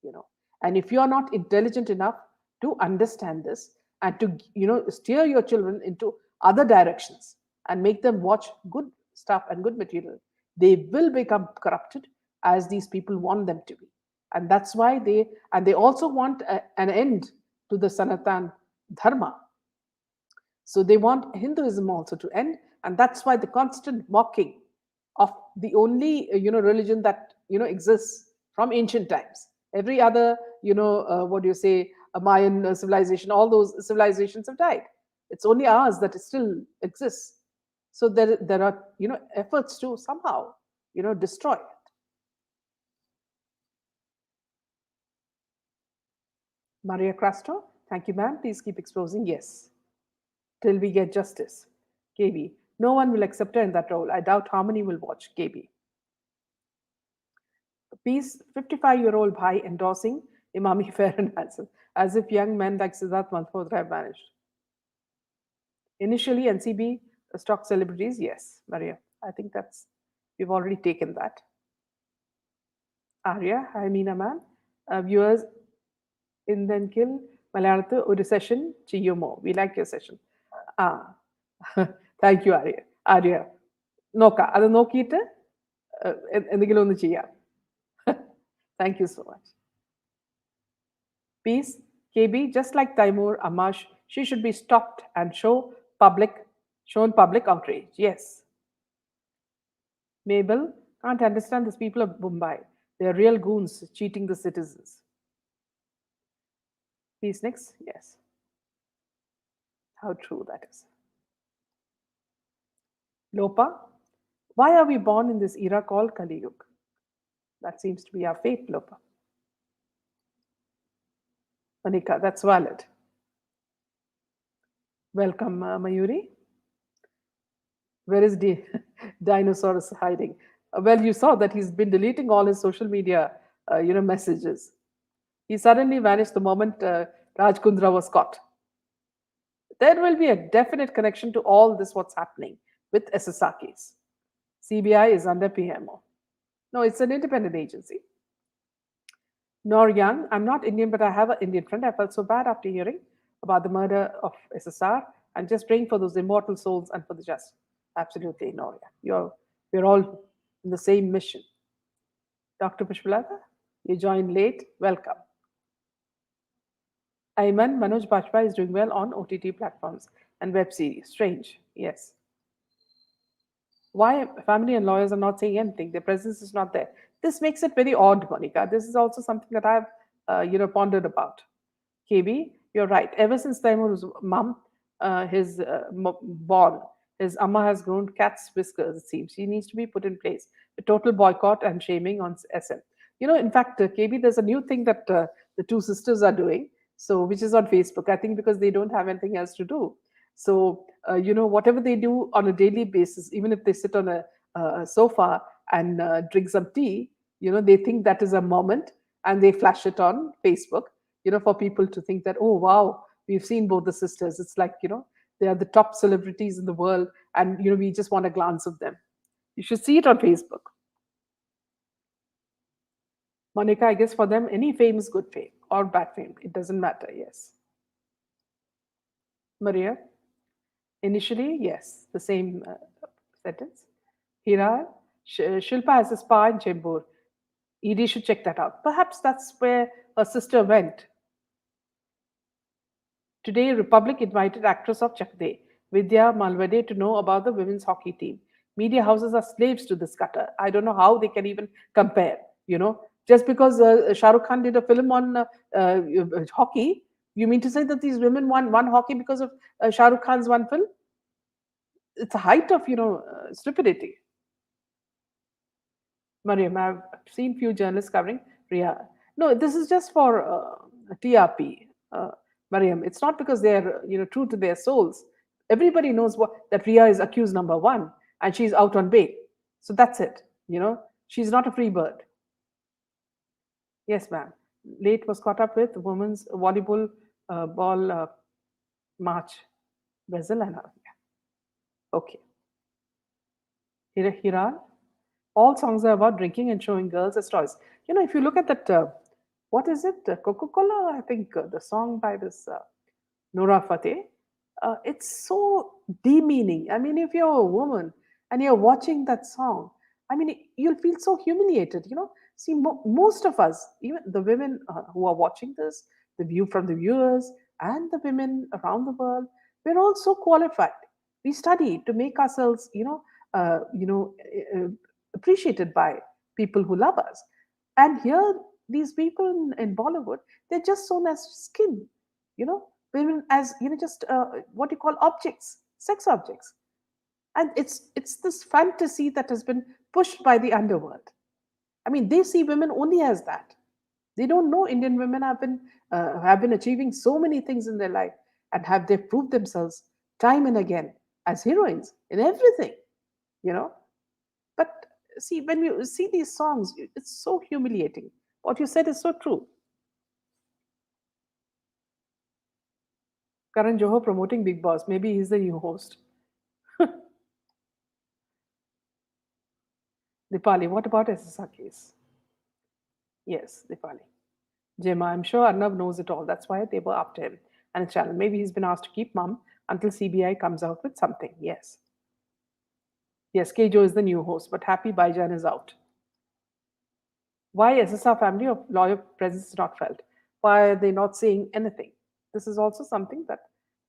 You know, and if you are not intelligent enough to understand this and to steer your children into other directions and make them watch good stuff and good material, they will become corrupted as these people want them to be. And that's why they also want an end to the Sanatan dharma. So they want Hinduism also to end, and that's why the constant mocking of the only religion that exists from ancient times. Every other what do you say, a Mayan civilization, all those civilizations have died. It's only ours that still exists. So there are efforts to somehow destroy it. Maria Castro, thank you, ma'am. Please keep exposing. Yes, till we get justice. KB, no one will accept her in that role. I doubt Harmony will watch KB. Peace, 55-year-old Bhai endorsing Imami fair and handsome, as if young men like Siddharth Malhotra have vanished. Initially, NCB stock celebrities, yes, Maria. I think we've already taken that. Arya, hi Meena ma'am. Viewers, in then kill Malayalathu ഒരു session ചെയ്യുമോ? We like your session. ആ thank you Arya. Arya നോക്കാം, അത് നോക്കിയിട്ട് എന്തെങ്കിലും ഒന്ന് ചെയ്യാം. Thank you so much. Peace, KB, just like Taimur Amash, she should be stopped and shown public outrage. Yes. Mabel, can't understand these people of Mumbai. They're real goons cheating the citizens. Peace next. Yes. How true that is. Lopa, why are we born in this era called Kali Yuga? That seems to be our fate, Lopa. Manika, that's valid. Welcome, Mayuri. Where is Dinosaurus hiding? Well, you saw that he's been deleting all his social media, messages. He suddenly vanished the moment Raj Kundra was caught. There will be a definite connection to all this what's happening with SSR case. CBI is under PMO. No, it's an independent agency. Nor Young, I'm not Indian, but I have an Indian friend. I felt so bad after hearing about the murder of SSR and just praying for those immortal souls and for the just. Absolutely, Noria. We're all in the same mission. Dr. Pushpalata, you joined late. Welcome. Ayman, Manoj Bajpayee is doing well on OTT platforms and web series. Strange, yes. Why family and lawyers are not saying anything? Their presence is not there. This makes it very odd, Monica. This is also something that I've, pondered about. KB, you're right. Ever since Taimur's mum, born, his amma has grown cat's whiskers, it seems. He needs to be put in place. A total boycott and shaming on SM. In fact, KB, there's a new thing that the two sisters are doing, so which is on Facebook. I think because they don't have anything else to do. So, whatever they do on a daily basis, even if they sit on a sofa and drink some tea, they think that is a moment and they flash it on Facebook, for people to think that, oh, wow, we've seen both the sisters. It's like, they are the top celebrities in the world and, we just want a glance of them. You should see it on Facebook. Monica, I guess for them, any fame is good fame or bad fame. It doesn't matter, yes. Maria, initially, yes, the same sentence. Hira, Shilpa has a spa in Chembur. ED should check that out. Perhaps that's where her sister went. Today, Republic invited actress of Chakde, Vidya Malvade, to know about the women's hockey team. Media houses are slaves to this gutter. I don't know how they can even compare. Just because Shah Rukh Khan did a film on hockey, you mean to say that these women won hockey because of Shah Rukh Khan's one film? It's a height of stupidity. Mariam, I've seen few journalists covering Ria. No, this is just for TRP. Mariam, it's not because they're true to their souls. Everybody knows that Ria is accused number one, and she's out on bail. So that's it. She's not a free bird. Yes, ma'am. Late was caught up with women's volleyball ball march. Brazil and Arabia. Okay. Hiran. All songs are about drinking and showing girls as toys. If you look at that, what is it? Coca Cola, I think the song by this Nora Fateh, it's so demeaning. I mean, if you're a woman and you're watching that song, I mean, you'll feel so humiliated. See, most of us, even the women who are watching this, the view from the viewers, and the women around the world, we're all so qualified. We study to make ourselves, appreciated by people who love us. And here, these people in Bollywood, they're just shown as skin, women as just what you call objects, sex objects, and it's this fantasy that has been pushed by the underworld. I mean, they see women only as that. They don't know Indian women have been achieving so many things in their life, and have they proved themselves time and again as heroines in everything, you know. But see, when you see these songs, it's so humiliating. What you said is so true. Karan Johar promoting Big Boss. Maybe he's the new host. Dipali, what about SSR case? Yes, Dipali. Gemma, I'm sure Arnab knows it all. That's why they were after him and his channel. Maybe he's been asked to keep mum until CBI comes out with something. Yes. Yes, Kejo is the new host, but Happy Baijan is out. Why SSR family of lawyer presence is not felt? Why are they not saying anything? This is also something that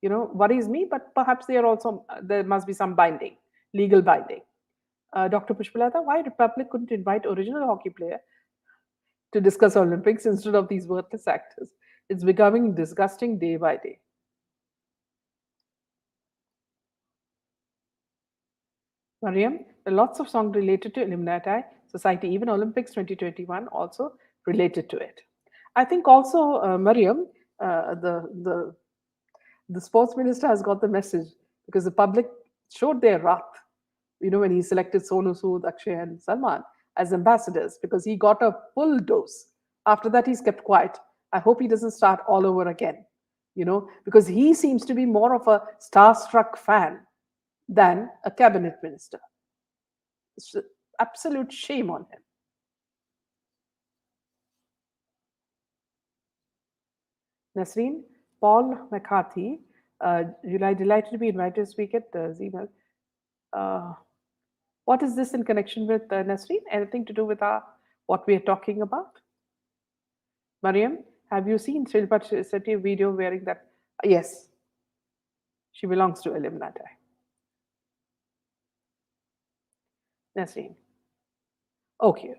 worries me. But perhaps there must be some binding, legal binding. Dr. Pushpalata, why Republic couldn't invite original hockey player to discuss Olympics instead of these worthless actors? It's becoming disgusting day by day. Mariam, there are lots of songs related to Illuminati Society, even Olympics 2021 also related to it. I think also, Mariam, the sports minister has got the message because the public showed their wrath, when he selected Sonu Sood, Akshay, and Salman as ambassadors because he got a full dose. After that, he's kept quiet. I hope he doesn't start all over again, because he seems to be more of a starstruck fan than a cabinet minister. It's an absolute shame on him. Nasreen, Paul McCarthy, July, delighted to be invited to speak at Zima. Uh, what is this in connection with Nasreen? Anything to do with what we are talking about? Mariam, have you seen Shilpa Shetty video wearing that? Yes, she belongs to Illuminati. Nasreen. Okay,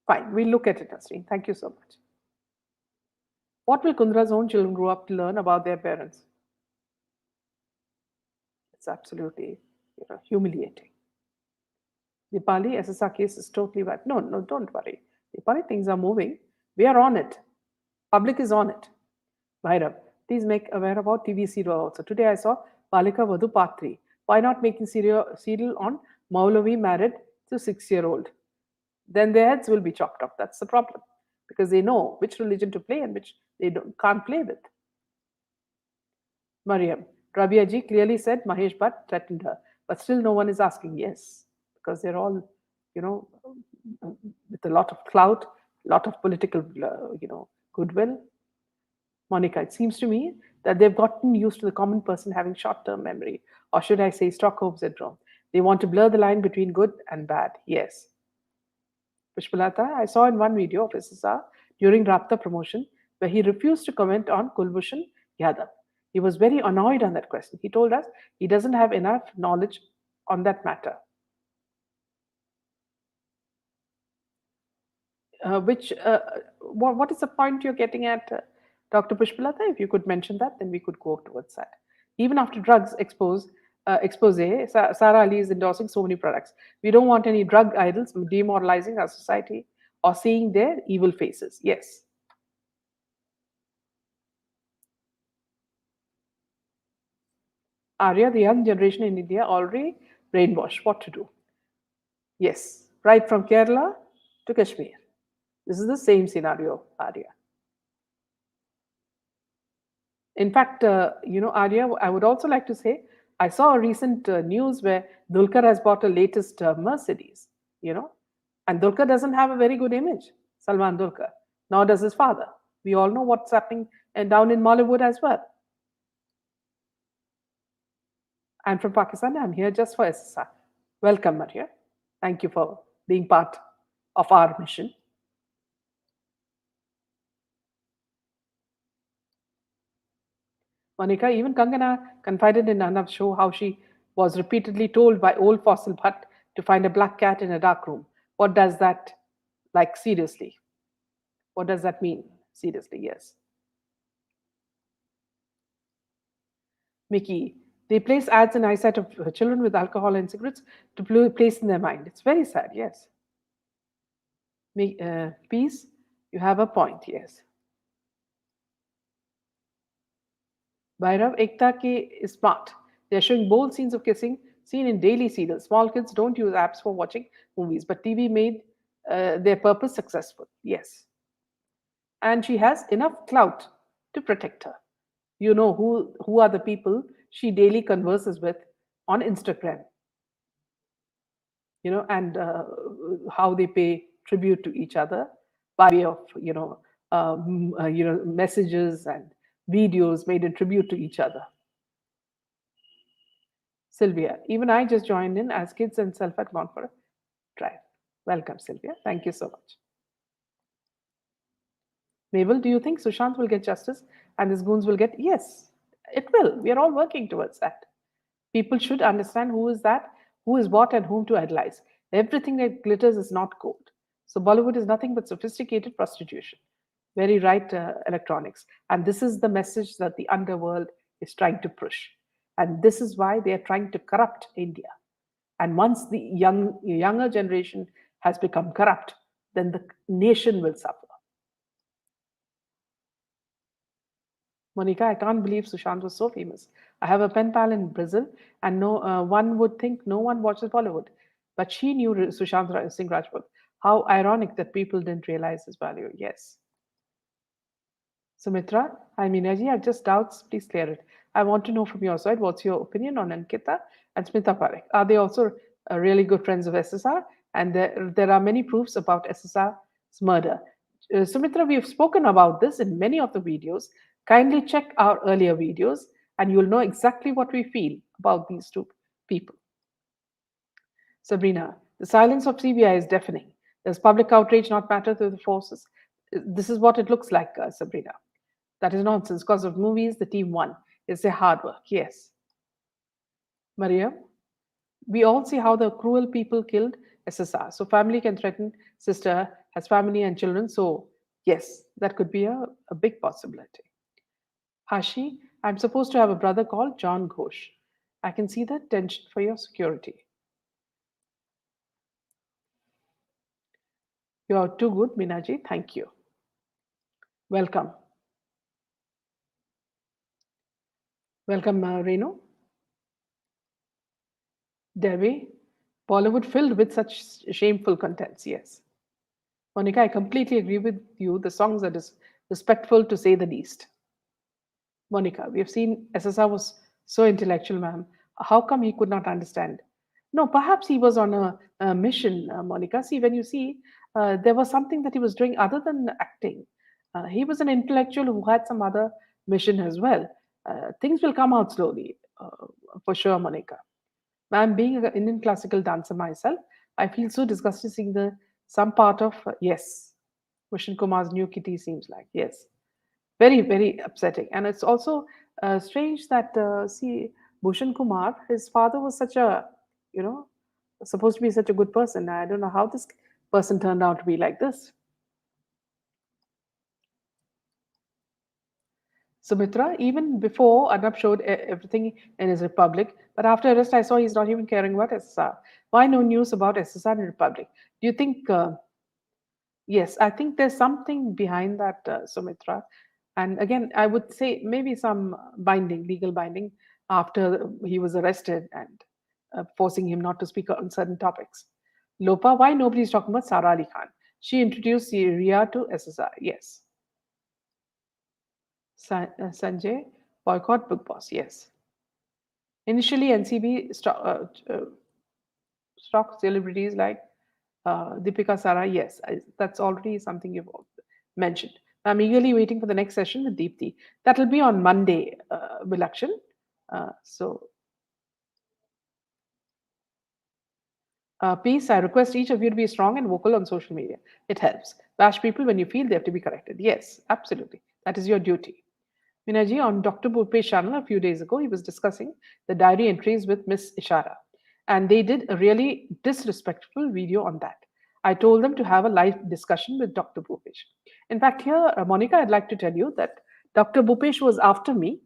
fine. We'll look at it, Nasreen. Thank you so much. What will Kundra's own children grow up to learn about their parents? It's absolutely humiliating. Dipali SSR case is totally right. No, no, don't worry. Dipali, things are moving. We are on it. Public is on it. Bhairav, please make aware about TV serial also. Today I saw Balika Vadhu Part 3. Why not making serial on Maulavi married to 6-year-old? Then their heads will be chopped off. That's the problem. Because they know which religion to play and which they can't play with. Mariam, Rabia ji clearly said Mahesh Bhatt threatened her, but still no one is asking. Yes, because they're all, you know, with a lot of clout, a lot of political, goodwill. Monica, it seems to me that they've gotten used to the common person having short-term memory, or should I say Stockholm syndrome. They want to blur the line between good and bad. Yes. Pushpalata, I saw in one video of SSR during Rapta promotion where he refused to comment on Kulbhushan Yadav. He was very annoyed on that question. He told us he doesn't have enough knowledge on that matter. What is the point you're getting at, Dr. Pushpalata? If you could mention that, then we could go towards that. Even after drugs expose, Sarah Ali is endorsing so many products. We don't want any drug idols demoralizing our society or seeing their evil faces. Yes. Arya, the young generation in India already brainwashed. What to do? Yes. Right from Kerala to Kashmir. This is the same scenario, Arya. In fact, Arya, I would also like to say I saw a recent news where Dulkar has bought a latest Mercedes, you know, and Dulkar doesn't have a very good image, Salman Dulkar, nor does his father. We all know what's happening down in Mollywood as well. I'm from Pakistan. I'm here just for SSR. Welcome, Maria. Thank you for being part of our mission. Monica, even Kangana confided in Arnav's show how she was repeatedly told by old fossil Bhatt to find a black cat in a dark room. What does that, like, seriously? What does that mean? Seriously, yes. Mickey, they place ads in eyesight of children with alcohol and cigarettes to place in their mind. It's very sad, yes. Peace, you have a point, yes. Bhairav Ekta K is smart. They're showing bold scenes of kissing seen in daily serials. Small kids don't use apps for watching movies, but TV made their purpose successful. Yes. And she has enough clout to protect her. You know who are the people she daily converses with on Instagram, and how they pay tribute to each other by way of, messages and videos made in tribute to each other. Sylvia, even I just joined in as kids and self had gone for a drive. Welcome, Sylvia. Thank you so much. Mabel, do you think Sushant will get justice and his goons will get? Yes, it will. We are all working towards that. People should understand who is that, who is what, and whom to idolize. Everything that glitters is not gold. So Bollywood is nothing but sophisticated prostitution. Very right, electronics. And this is the message that the underworld is trying to push. And this is why they are trying to corrupt India. And once the younger generation has become corrupt, then the nation will suffer. Monica, I can't believe Sushant was so famous. I have a pen pal in Brazil, and no one would think no one watches Bollywood, but she knew Sushant Singh Rajput. How ironic that people didn't realize his value. Yes. Sumitra, I mean, Aji, I have just doubts. Please clear it. I want to know from your side what's your opinion on Ankita and Smita Parekh. Are they also really good friends of SSR? And there are many proofs about SSR's murder. Sumitra, we have spoken about this in many of the videos. Kindly check our earlier videos and you'll know exactly what we feel about these two people. Sabrina, the silence of CBI is deafening. Does public outrage not matter to the forces? This is what it looks like, Sabrina. That is nonsense. Because of movies, the team won. It's their hard work. Yes. Maria, we all see how the cruel people killed SSR. So family can threaten sister, has family and children. So yes, that could be a big possibility. Hashi, I'm supposed to have a brother called John Ghosh. I can see the tension for your security. You are too good, Minaji. Thank you. Welcome. Welcome, Renu. Devi, Bollywood filled with such shameful contents, yes. Monica, I completely agree with you. The songs are disrespectful to say the least. Monica, we have seen SSR was so intellectual, ma'am. How come he could not understand? No, perhaps he was on a mission, Monica. See, when you see, there was something that he was doing other than acting. He was an intellectual who had some other mission as well. Things will come out slowly, for sure, Monica. I'm being an Indian classical dancer myself. I feel so disgusted seeing the some part of yes, Vishen Kumar's new kitty seems like yes, very very upsetting, and it's also strange that see Bhushan Kumar, his father was such a you know supposed to be such a good person. I don't know how this person turned out to be like this. Sumitra, even before Arnab showed everything in his Republic, but after arrest, I saw he's not even caring about SSR. Why no news about SSR in Republic? Do you think? Yes, I think there's something behind that, Sumitra. And again, I would say maybe some binding, legal binding, after he was arrested and forcing him not to speak on certain topics. Lopa, why nobody's talking about Sara Ali Khan? She introduced Ria to SSR. Yes. Sanjay boycott Big Boss. Yes. Initially, NCB stock celebrities like Deepika Sara. Yes, that's already something you've mentioned. I'm eagerly waiting for the next session with Deepthi. That'll be on Monday, Vilakshan. So, peace. I request each of you to be strong and vocal on social media. It helps. Bash people when you feel they have to be corrected. Yes, absolutely. That is your duty. Minaji, on Dr. Bhupesh's channel a few days ago, he was discussing the diary entries with Miss Ishara. And they did a really disrespectful video on that. I told them to have a live discussion with Dr. Bhupesh. In fact, here, Monica, I'd like to tell you that Dr. Bhupesh was after me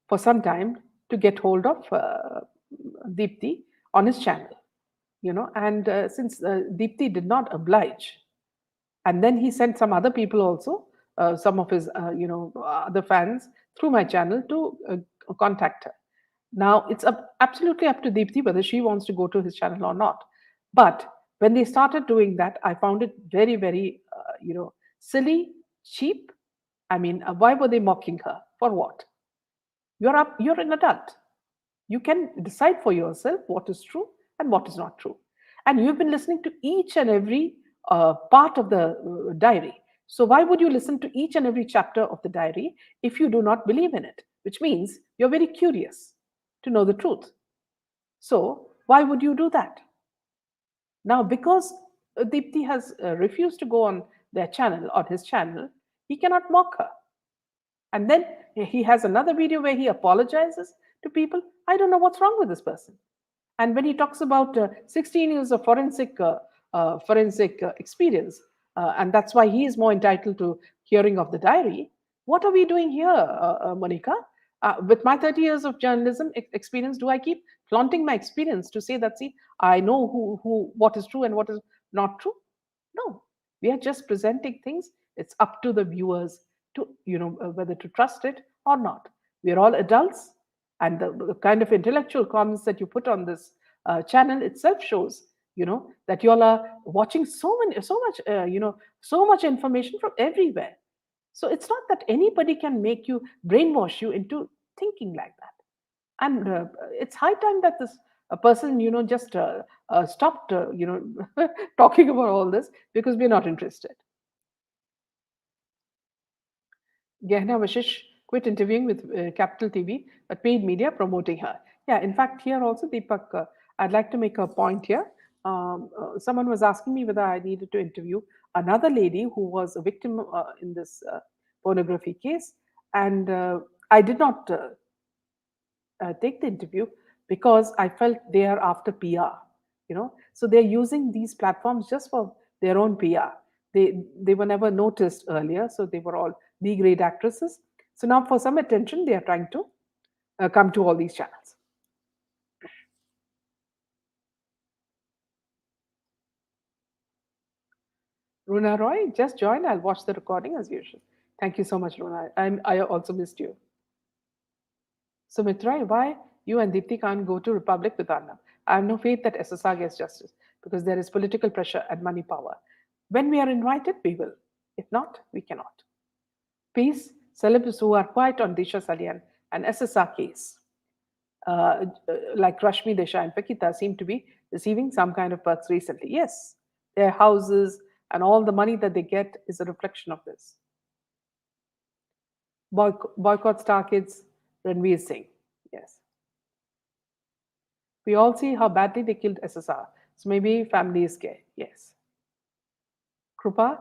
for some time to get hold of Deepthi on his channel, and since Deepthi did not oblige, and then he sent some other people also, some of his other fans through my channel to contact her. Now it's absolutely up to Deepthi whether she wants to go to his channel or not. But when they started doing that, I found it very, very silly, cheap. I mean, why were they mocking her? For what? You're an adult. You can decide for yourself what is true and what is not true. And you've been listening to each and every part of the diary. So, why would you listen to each and every chapter of the diary if you do not believe in it? Which means you're very curious to know the truth. So, why would you do that? Now, because Deepthi has refused to go on their channel, on his channel, he cannot mock her. And then he has another video where he apologizes to people. I don't know what's wrong with this person. And when he talks about 16 years of forensic experience, and that's why he is more entitled to hearing of the diary, what are we doing here, Monica? With my 30 years of journalism experience, do I keep flaunting my experience to say that, see, I know what is true and what is not true? No, we are just presenting things. It's up to the viewers to, whether to trust it or not. We are all adults, and the kind of intellectual comments that you put on this channel itself shows, that you all are watching so much information from everywhere. So it's not that anybody can make you brainwash you into thinking like that. And it's high time that this person just stopped talking about all this, because we're not interested. Gehna Vashish quit interviewing with Capital TV but paid media promoting her. Yeah, in fact, here also, Deepak, I'd like to make a point here. Someone was asking me whether I needed to interview another lady who was a victim in this pornography case, and I did not take the interview because I felt they are after PR. So they're using these platforms just for their own PR. They were never noticed earlier, so they were all B grade actresses. So now, for some attention, they are trying to come to all these channels. Runa Roy, just join. I'll watch the recording as usual. Thank you so much, Runa. I also missed you. Sumitra, why you and Deepthi can't go to Republic with Arnav? I have no faith that SSR gets justice because there is political pressure and money power. When we are invited, we will. If not, we cannot. Peace, celebs who are quiet on Disha Salyan and SSR case, like Rashmi Desha and Pakita, seem to be receiving some kind of perks recently. Yes, their houses and all the money that they get is a reflection of this. Boycott Star Kids, Ranveer Singh. Yes. We all see how badly they killed SSR. So maybe family is scared. Yes. Krupa,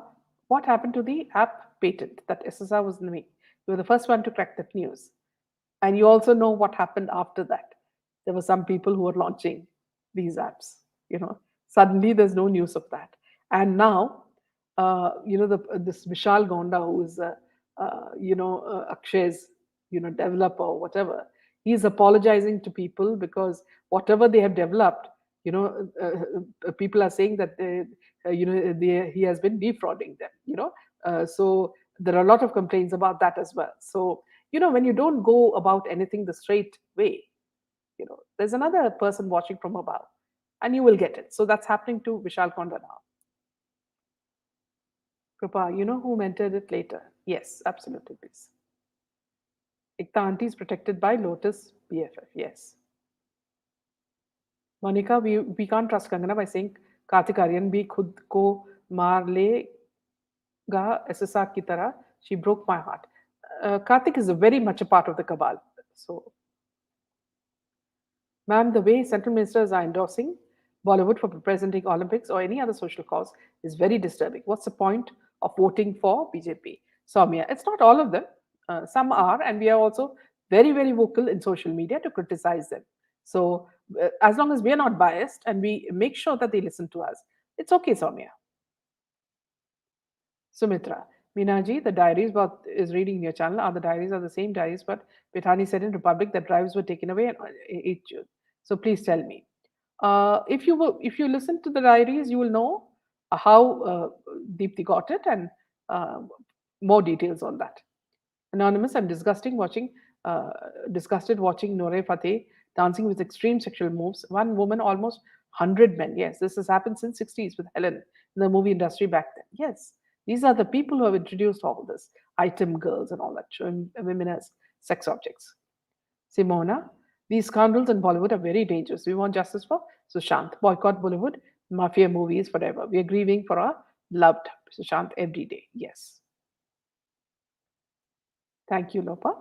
what happened to the app patent that SSR was in the make? You were the first one to crack that news. And you also know what happened after that. There were some people who were launching these apps. Suddenly there's no news of that. And now, this Vishal Gonda, who is, Akshay's, developer or whatever, he's apologizing to people because whatever they have developed, people are saying that he has been defrauding them. So there are a lot of complaints about that as well. So when you don't go about anything the straight way, there's another person watching from above, and you will get it. So that's happening to Vishal Konda now. Kripa, you know who mentored it later? Yes, absolutely, please. Ekta auntie is protected by Lotus BFF. Yes. Monica, we can't trust Kangana by saying Kartik Aryan bhi khud ko maar lega SSR ki tarah. She broke my heart. Kartik is a very much a part of the cabal. So, ma'am, the way central ministers are endorsing Bollywood for presenting Olympics or any other social cause is very disturbing. What's the point of voting for BJP? Soumya, it's not all of them. Some are, and we are also very, very vocal in social media to criticize them. So, as long as we are not biased and we make sure that they listen to us, it's okay, Soumya. Sumitra, Minaji, the diaries what is reading in your channel are the diaries are the same diaries what Pitani said in Republic that drives were taken away on 8 June. So please tell me. If you listen to the diaries, you will know how Deepthi got it and uh, more details on that. Anonymous, I'm disgusted watching Noor Fateh dancing with extreme sexual moves. One woman, almost 100 men. Yes, this has happened since 60s with Helen in the movie industry back then. Yes, these are the people who have introduced all this, item girls and all that, showing women as sex objects. Simona, these scoundrels in Bollywood are very dangerous. We want justice for Sushant. Boycott Bollywood, mafia movies, forever. We are grieving for our loved Sushant every day. Yes. Thank you, Lopa.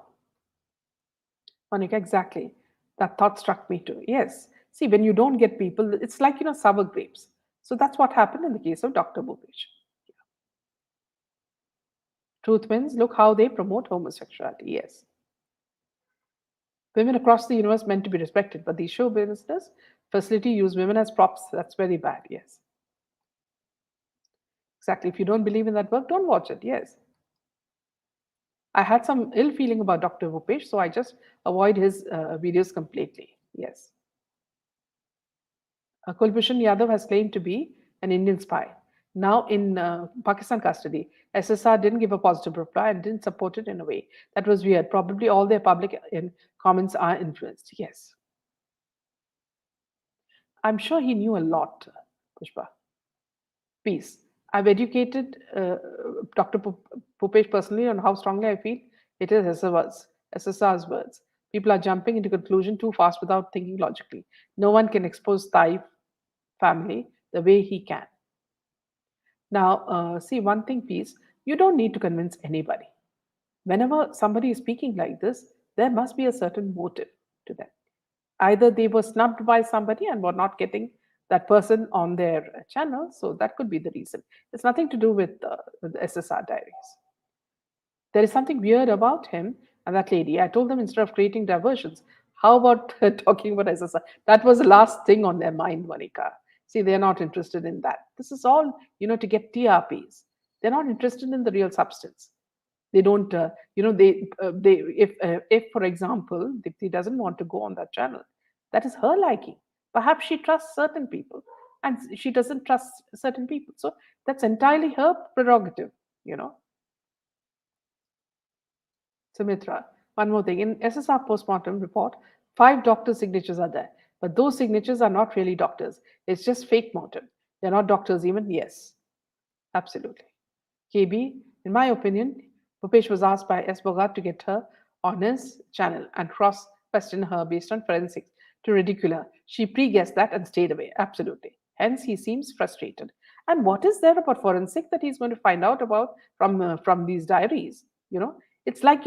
Monica, exactly. That thought struck me too. Yes. See, when you don't get people, it's like, sour grapes. So that's what happened in the case of Dr. Bhupesh. Truth wins. Look how they promote homosexuality. Yes. Women across the universe meant to be respected, but these show businesses facility use women as props. That's very bad. Yes. Exactly. If you don't believe in that work, don't watch it. Yes. I had some ill feeling about Dr. Bhupesh, so I just avoid his videos completely. Yes. Kulbhushan Yadav has claimed to be an Indian spy. Now in Pakistan custody, SSR didn't give a positive reply and didn't support it in a way. That was weird. Probably all their public comments are influenced. Yes. I'm sure he knew a lot, Pushpa. Peace. I've educated Dr. Pupesh personally on how strongly I feel it is SSR's words. People are jumping into conclusion too fast without thinking logically. No one can expose Thai family the way he can. Now, see one thing, peace. You don't need to convince anybody. Whenever somebody is speaking like this, there must be a certain motive to them. Either they were snubbed by somebody and were not getting that person on their channel, so that could be the reason. It's nothing to do with the SSR diaries. There is something weird about him and that lady. I told them instead of creating diversions, how about talking about SSR? That was the last thing on their mind, Monica. See, they're not interested in that. This is all, to get TRPs. They're not interested in the real substance. They don't, if for example, Dipti doesn't want to go on that channel, that is her liking. Perhaps she trusts certain people and she doesn't trust certain people. So that's entirely her prerogative, you know. Sumitra, one more thing. In SSR postmortem report, 5 doctor signatures are there, but those signatures are not really doctors. It's just fake mortem. They're not doctors even. Yes, absolutely. KB, in my opinion, Bhupesh was asked by S. Bogart to get her on his channel and cross question her based on forensics to ridicule her. She pre guessed that and stayed away. Absolutely. Hence, he seems frustrated. And what is there about forensic that he's going to find out about from these diaries? It's like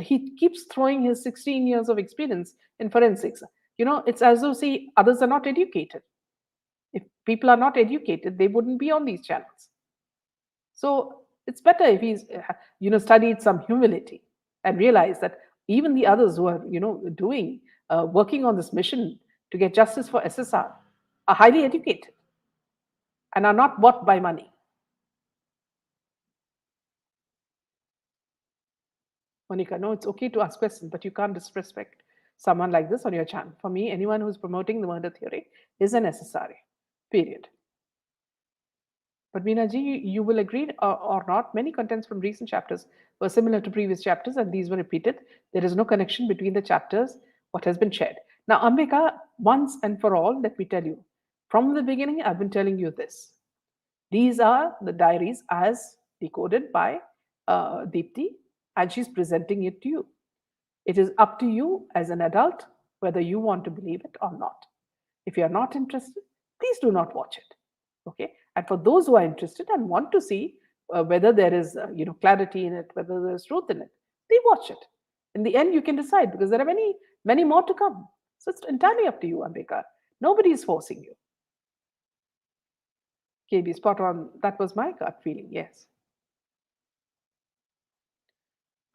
he keeps throwing his 16 years of experience in forensics. It's as though see others are not educated. If people are not educated, they wouldn't be on these channels. So it's better if he's, studied some humility and realized that even the others who are, working on this mission to get justice for SSR are highly educated and are not bought by money. Monica, no, it's okay to ask questions, but you can't disrespect someone like this on your channel. For me, anyone who's promoting the murder theory is a necessary. Period. But Meenaji, you will agree or not, many contents from recent chapters were similar to previous chapters and these were repeated. There is no connection between the chapters, what has been shared. Now, Ambika, once and for all, let me tell you, from the beginning, I've been telling you this. These are the diaries as decoded by Deepthi, and she's presenting it to you. It is up to you as an adult whether you want to believe it or not. If you are not interested, please do not watch it. Okay. And for those who are interested and want to see whether there is clarity in it, whether there is truth in it, they watch it. In the end, you can decide because there are many more to come. So it's entirely up to you, Ambika. Nobody is forcing you. KB, spot on. That was my gut feeling. Yes.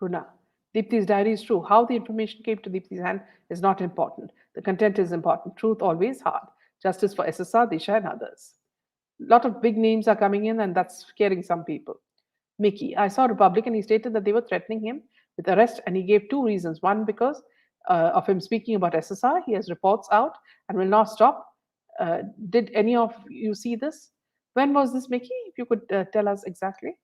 Runa. Deepti's diary is true. How the information came to Deepti's hand is not important. The content is important. Truth always hard. Justice for SSR, Disha, and others. A lot of big names are coming in, and that's scaring some people. Mickey, I saw Republican. He stated that they were threatening him with arrest, and he gave two reasons. One, because of him speaking about SSR. He has reports out and will not stop. Did any of you see this? When was this, Mickey? If you could tell us exactly.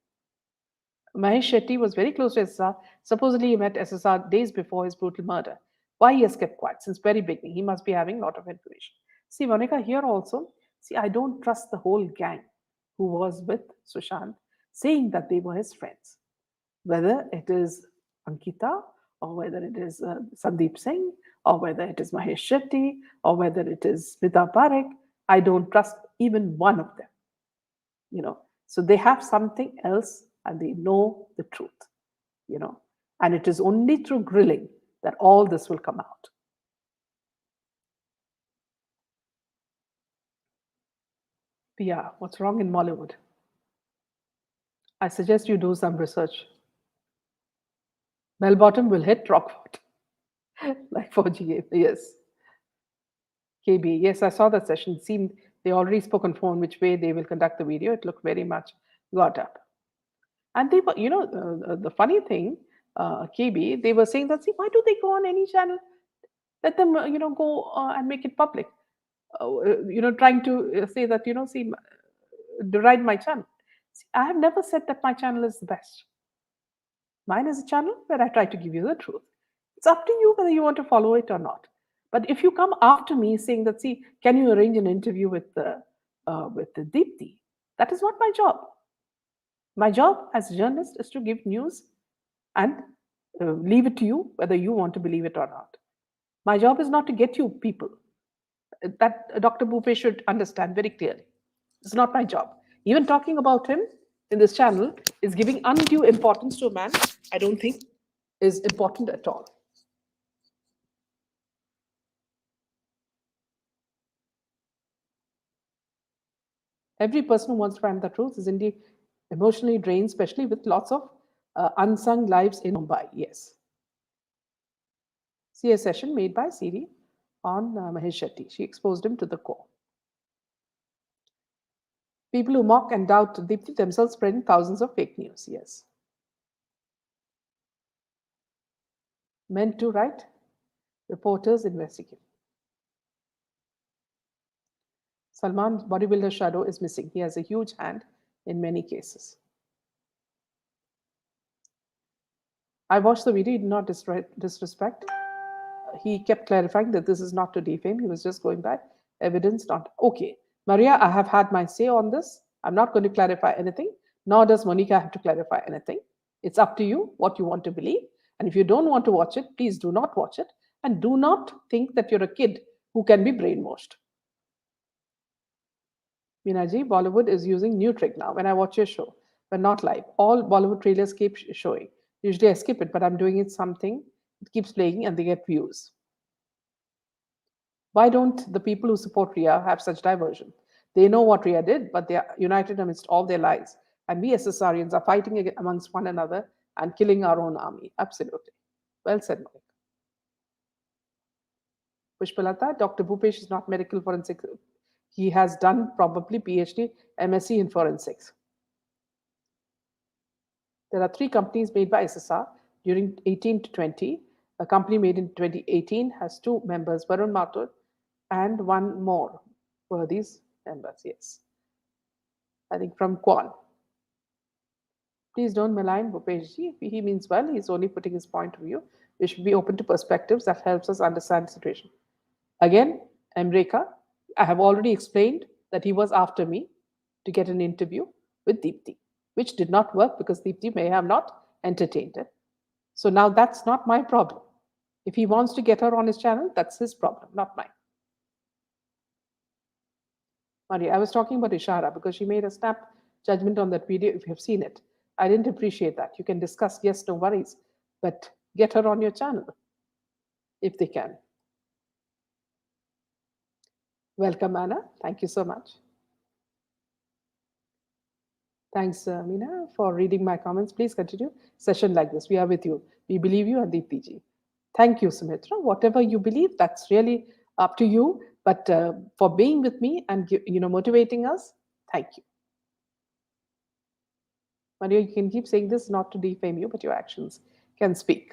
Mahesh Shetty was very close to SSR. Supposedly, he met SSR days before his brutal murder. Why he has kept quiet since very beginning? He must be having a lot of information. See, Monica, here also, see, I don't trust the whole gang who was with Sushant saying that they were his friends. Whether it is Ankita or whether it is Sandeep Singh or whether it is Mahesh Shetty or whether it is Smita Parekh, I don't trust even one of them. So they have something else and they know the truth, you know and it is only through grilling that all this will come out. Yeah, what's wrong in Mollywood? I suggest you do some research. Bell bottom will hit rock bottom. Like for GA. Yes. KB, yes, I saw that session. It seemed they already spoke on phone which way they will conduct the video. It looked very much got up. And they were, the funny thing, KB, they were saying that, see, why do they go on any channel? Let them, go and make it public. Trying to say that, see, deride my channel. See, I have never said that my channel is the best. Mine is a channel where I try to give you the truth. It's up to you whether you want to follow it or not. But if you come after me saying that, see, can you arrange an interview with the Deepthi? That is not my job. My job as a journalist is to give news and leave it to you whether you want to believe it or not. My job is not to get you people. That Dr. Bhupe should understand very clearly. It's not my job. Even talking about him in this channel is giving undue importance to a man I don't think is important at all. Every person who wants to find the truth is indeed emotionally drained, especially with lots of unsung lives in Mumbai. Yes. See a session made by Siri on Mahesh Shetty. She exposed him to the core. People who mock and doubt Deepthi themselves spreading thousands of fake news. Yes. Meant to write, reporters investigate. Salman's bodybuilder shadow is missing. He has a huge hand in many cases. I watched the video, he did not disrespect. He kept clarifying that this is not to defame. He was just going by evidence, not. Okay. Maria, I have had my say on this. I'm not going to clarify anything, nor does Monica have to clarify anything. It's up to you what you want to believe. And if you don't want to watch it, please do not watch it. And do not think that you're a kid who can be brainwashed. Minaji, Bollywood is using new trick now. When I watch your show, but not live, all Bollywood trailers keep showing. Usually I skip it, but I'm doing it something. It keeps playing and they get views. Why don't the people who support Ria have such diversion? They know what Ria did, but they are united amidst all their lies. And we SSRians are fighting amongst one another and killing our own army. Absolutely. Well said, Malik. Pushpalata, Dr. Bhupesh is not medical forensics. He has done probably PhD, MSc in forensics. There are 3 companies made by SSR during 18 to 20. A company made in 2018 has 2 members, Varun Mathur and one more. Were these members? Yes. I think from Kwan. Please don't malign Bhupeshji. He means well. He's only putting his point of view. We should be open to perspectives that helps us understand the situation. Again, Emreka, I have already explained that he was after me to get an interview with Deepthi, which did not work because Deepti may have not entertained it. So now that's not my problem. If he wants to get her on his channel, that's his problem, not mine. Maria, I was talking about Ishara because she made a snap judgment on that video if you have seen it. I didn't appreciate that. You can discuss, yes, no worries, but get her on your channel if they can. Welcome, Anna. Thank you so much. Thanks, Meena, for reading my comments. Please continue. Session like this. We are with you. We believe you and Deepti ji. Thank you, Sumitra. Whatever you believe, that's really up to you. But for being with me and motivating us, thank you. Maria, you can keep saying this not to defame you, but your actions can speak.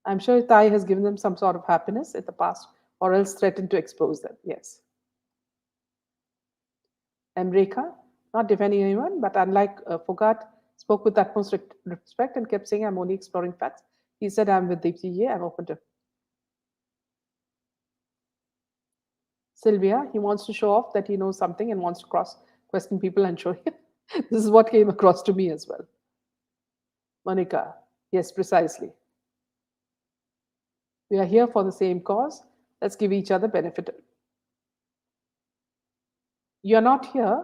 I'm sure Tai has given them some sort of happiness in the past, or else threatened to expose them. Yes. Emreka, not defending anyone, but unlike Fogat, spoke with utmost respect and kept saying, I'm only exploring facts. He said, I'm with Deepti, I'm open to. Sylvia, he wants to show off that he knows something and wants to cross question people and show him. This is what came across to me as well. Monica, yes, precisely. We are here for the same cause. Let's give each other benefit. You're not here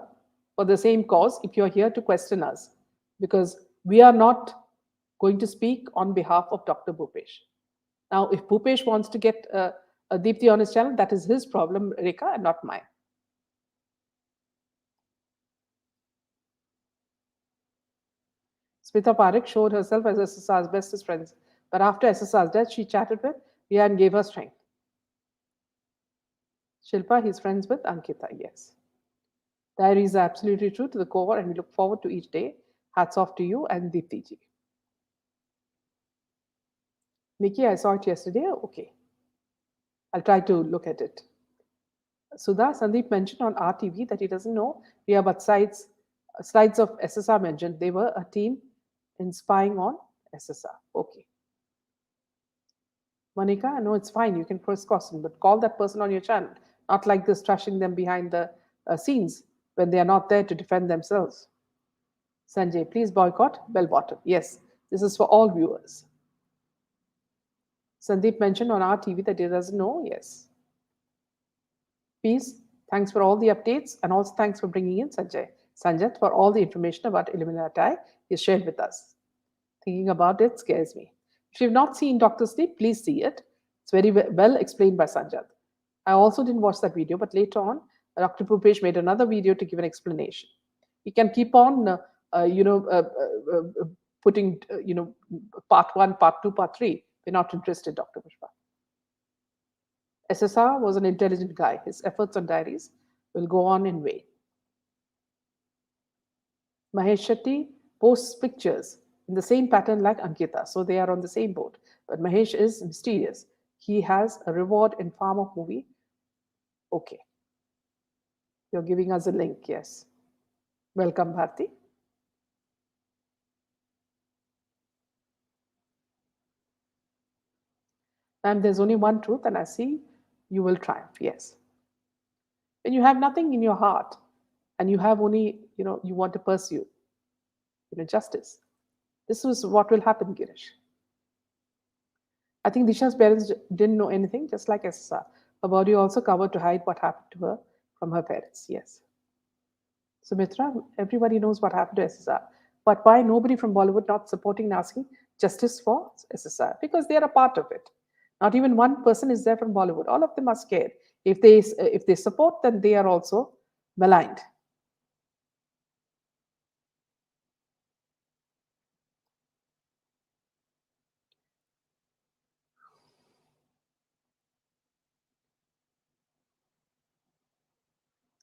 for the same cause if you're here to question us, because we are not going to speak on behalf of Dr. Bhupesh. Now, if Bhupesh wants to get a Deepti on his channel, that is his problem, Rekha, and not mine. Smita Parekh showed herself as SSR's bestest friends, but after SSR's death, she chatted with Ria and gave her strength. Shilpa, he's friends with Ankita, yes. Diaries are absolutely true to the core, and we look forward to each day. Hats off to you and Deepti ji. Nikki, I saw it yesterday. Okay. I'll try to look at it. Sudha, Sandeep mentioned on RTV that he doesn't know Ria, but slides of SSR mentioned they were a team in spying on SSR. Okay. Monica, no, it's fine. You can press caution, but call that person on your channel. Not like this, trashing them behind the scenes when they are not there to defend themselves. Sanjay, please boycott bell bottom. Yes, this is for all viewers. Sandeep mentioned on our TV that he doesn't know. Yes. Peace. Thanks for all the updates, and also thanks for bringing in Sanjay. Sanjat for all the information about Illuminati he shared with us. Thinking about it scares me. If you've not seen Dr. Sleep, please see it. It's very well explained by Sanjat. I also didn't watch that video, but later on, Dr. Pupesh made another video to give an explanation. You can keep on, putting, part one, part two, part three. We're not interested, Dr. Pushpa. SSR was an intelligent guy. His efforts on diaries will go on in vain. Mahesh Shetty posts pictures in the same pattern like Ankita, so they are on the same boat. But Mahesh is mysterious. He has a reward in form of movie. Okay. You're giving us a link, yes. Welcome, Bharti. And there's only one truth, and I see you will triumph, yes. When you have nothing in your heart and you have only, you want to pursue, justice. This was what will happen, Girish. I think Disha's parents didn't know anything, just like SSR. Her body also covered to hide what happened to her from her parents, yes. Sumitra, everybody knows what happened to SSR. But why nobody from Bollywood not supporting and asking justice for SSR? Because they are a part of it. Not even one person is there from Bollywood. All of them are scared. If they support, then they are also maligned.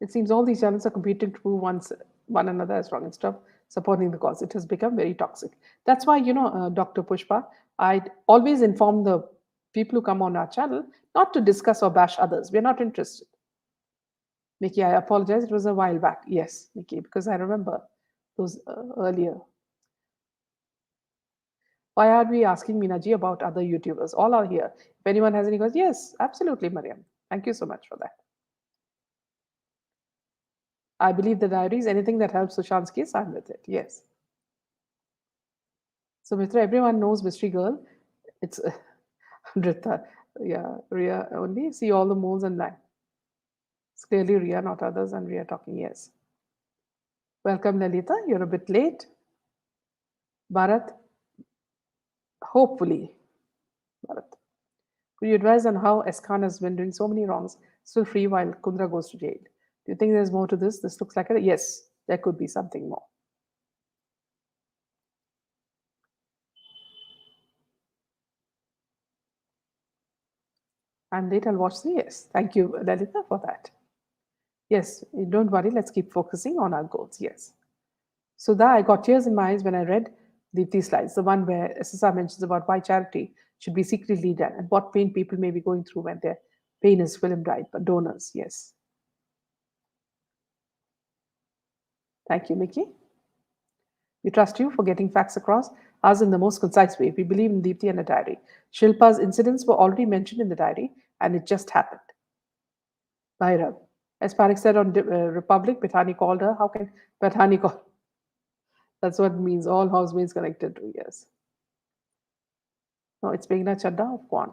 It seems all these channels are competing to prove one another as wrong instead of supporting the cause. It has become very toxic. That's why, Dr. Pushpa, I always inform the people who come on our channel not to discuss or bash others. We're not interested. Nikki, I apologize. It was a while back. Yes, Nikki, because I remember those earlier. Why are we asking Minaji about other YouTubers? All are here. If anyone has any questions, yes, absolutely, Mariam. Thank you so much for that. I believe the diaries. Anything that helps Sushant's case, I'm with it. Yes. So Mitra, everyone knows Mystery Girl. It's Rita. Yeah, Ria only. See all the moles and line. It's clearly Ria, not others, and Ria talking. Yes. Welcome, Lalita. You're a bit late. Bharat, hopefully. Bharat. Could you advise on how Eskan has been doing so many wrongs, still free while Kundra goes to jail? Do you think there's more to this? This looks like a yes, there could be something more. I'm late, I'll watch the yes. Thank you, Lalita, for that. Yes, don't worry, let's keep focusing on our goals. Yes. So that I got tears in my eyes when I read these slides, the one where SSR mentions about why charity should be secretly done and what pain people may be going through when their pain is filmed right, but donors, yes. Thank you, Mickey. We trust you for getting facts across us in the most concise way. We believe in Deepthi and a diary. Shilpa's incidents were already mentioned in the diary, and it just happened. Bhairav. As Parik said on Republic, Bethani called her. How can Bethani call? That's what it means. All housemates connected to, yes. No, it's Meghna Chadda of Kwan.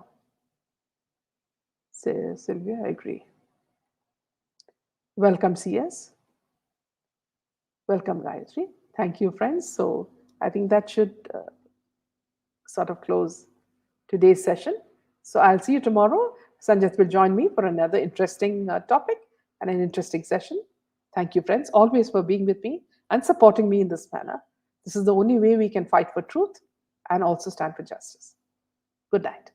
Say, Sylvia, I agree. Welcome, CS. Welcome, Gayatri. Thank you, friends. So I think that should sort of close today's session. So I'll see you tomorrow. Sanjit will join me for another interesting topic and an interesting session. Thank you, friends, always for being with me and supporting me in this manner. This is the only way we can fight for truth and also stand for justice. Good night.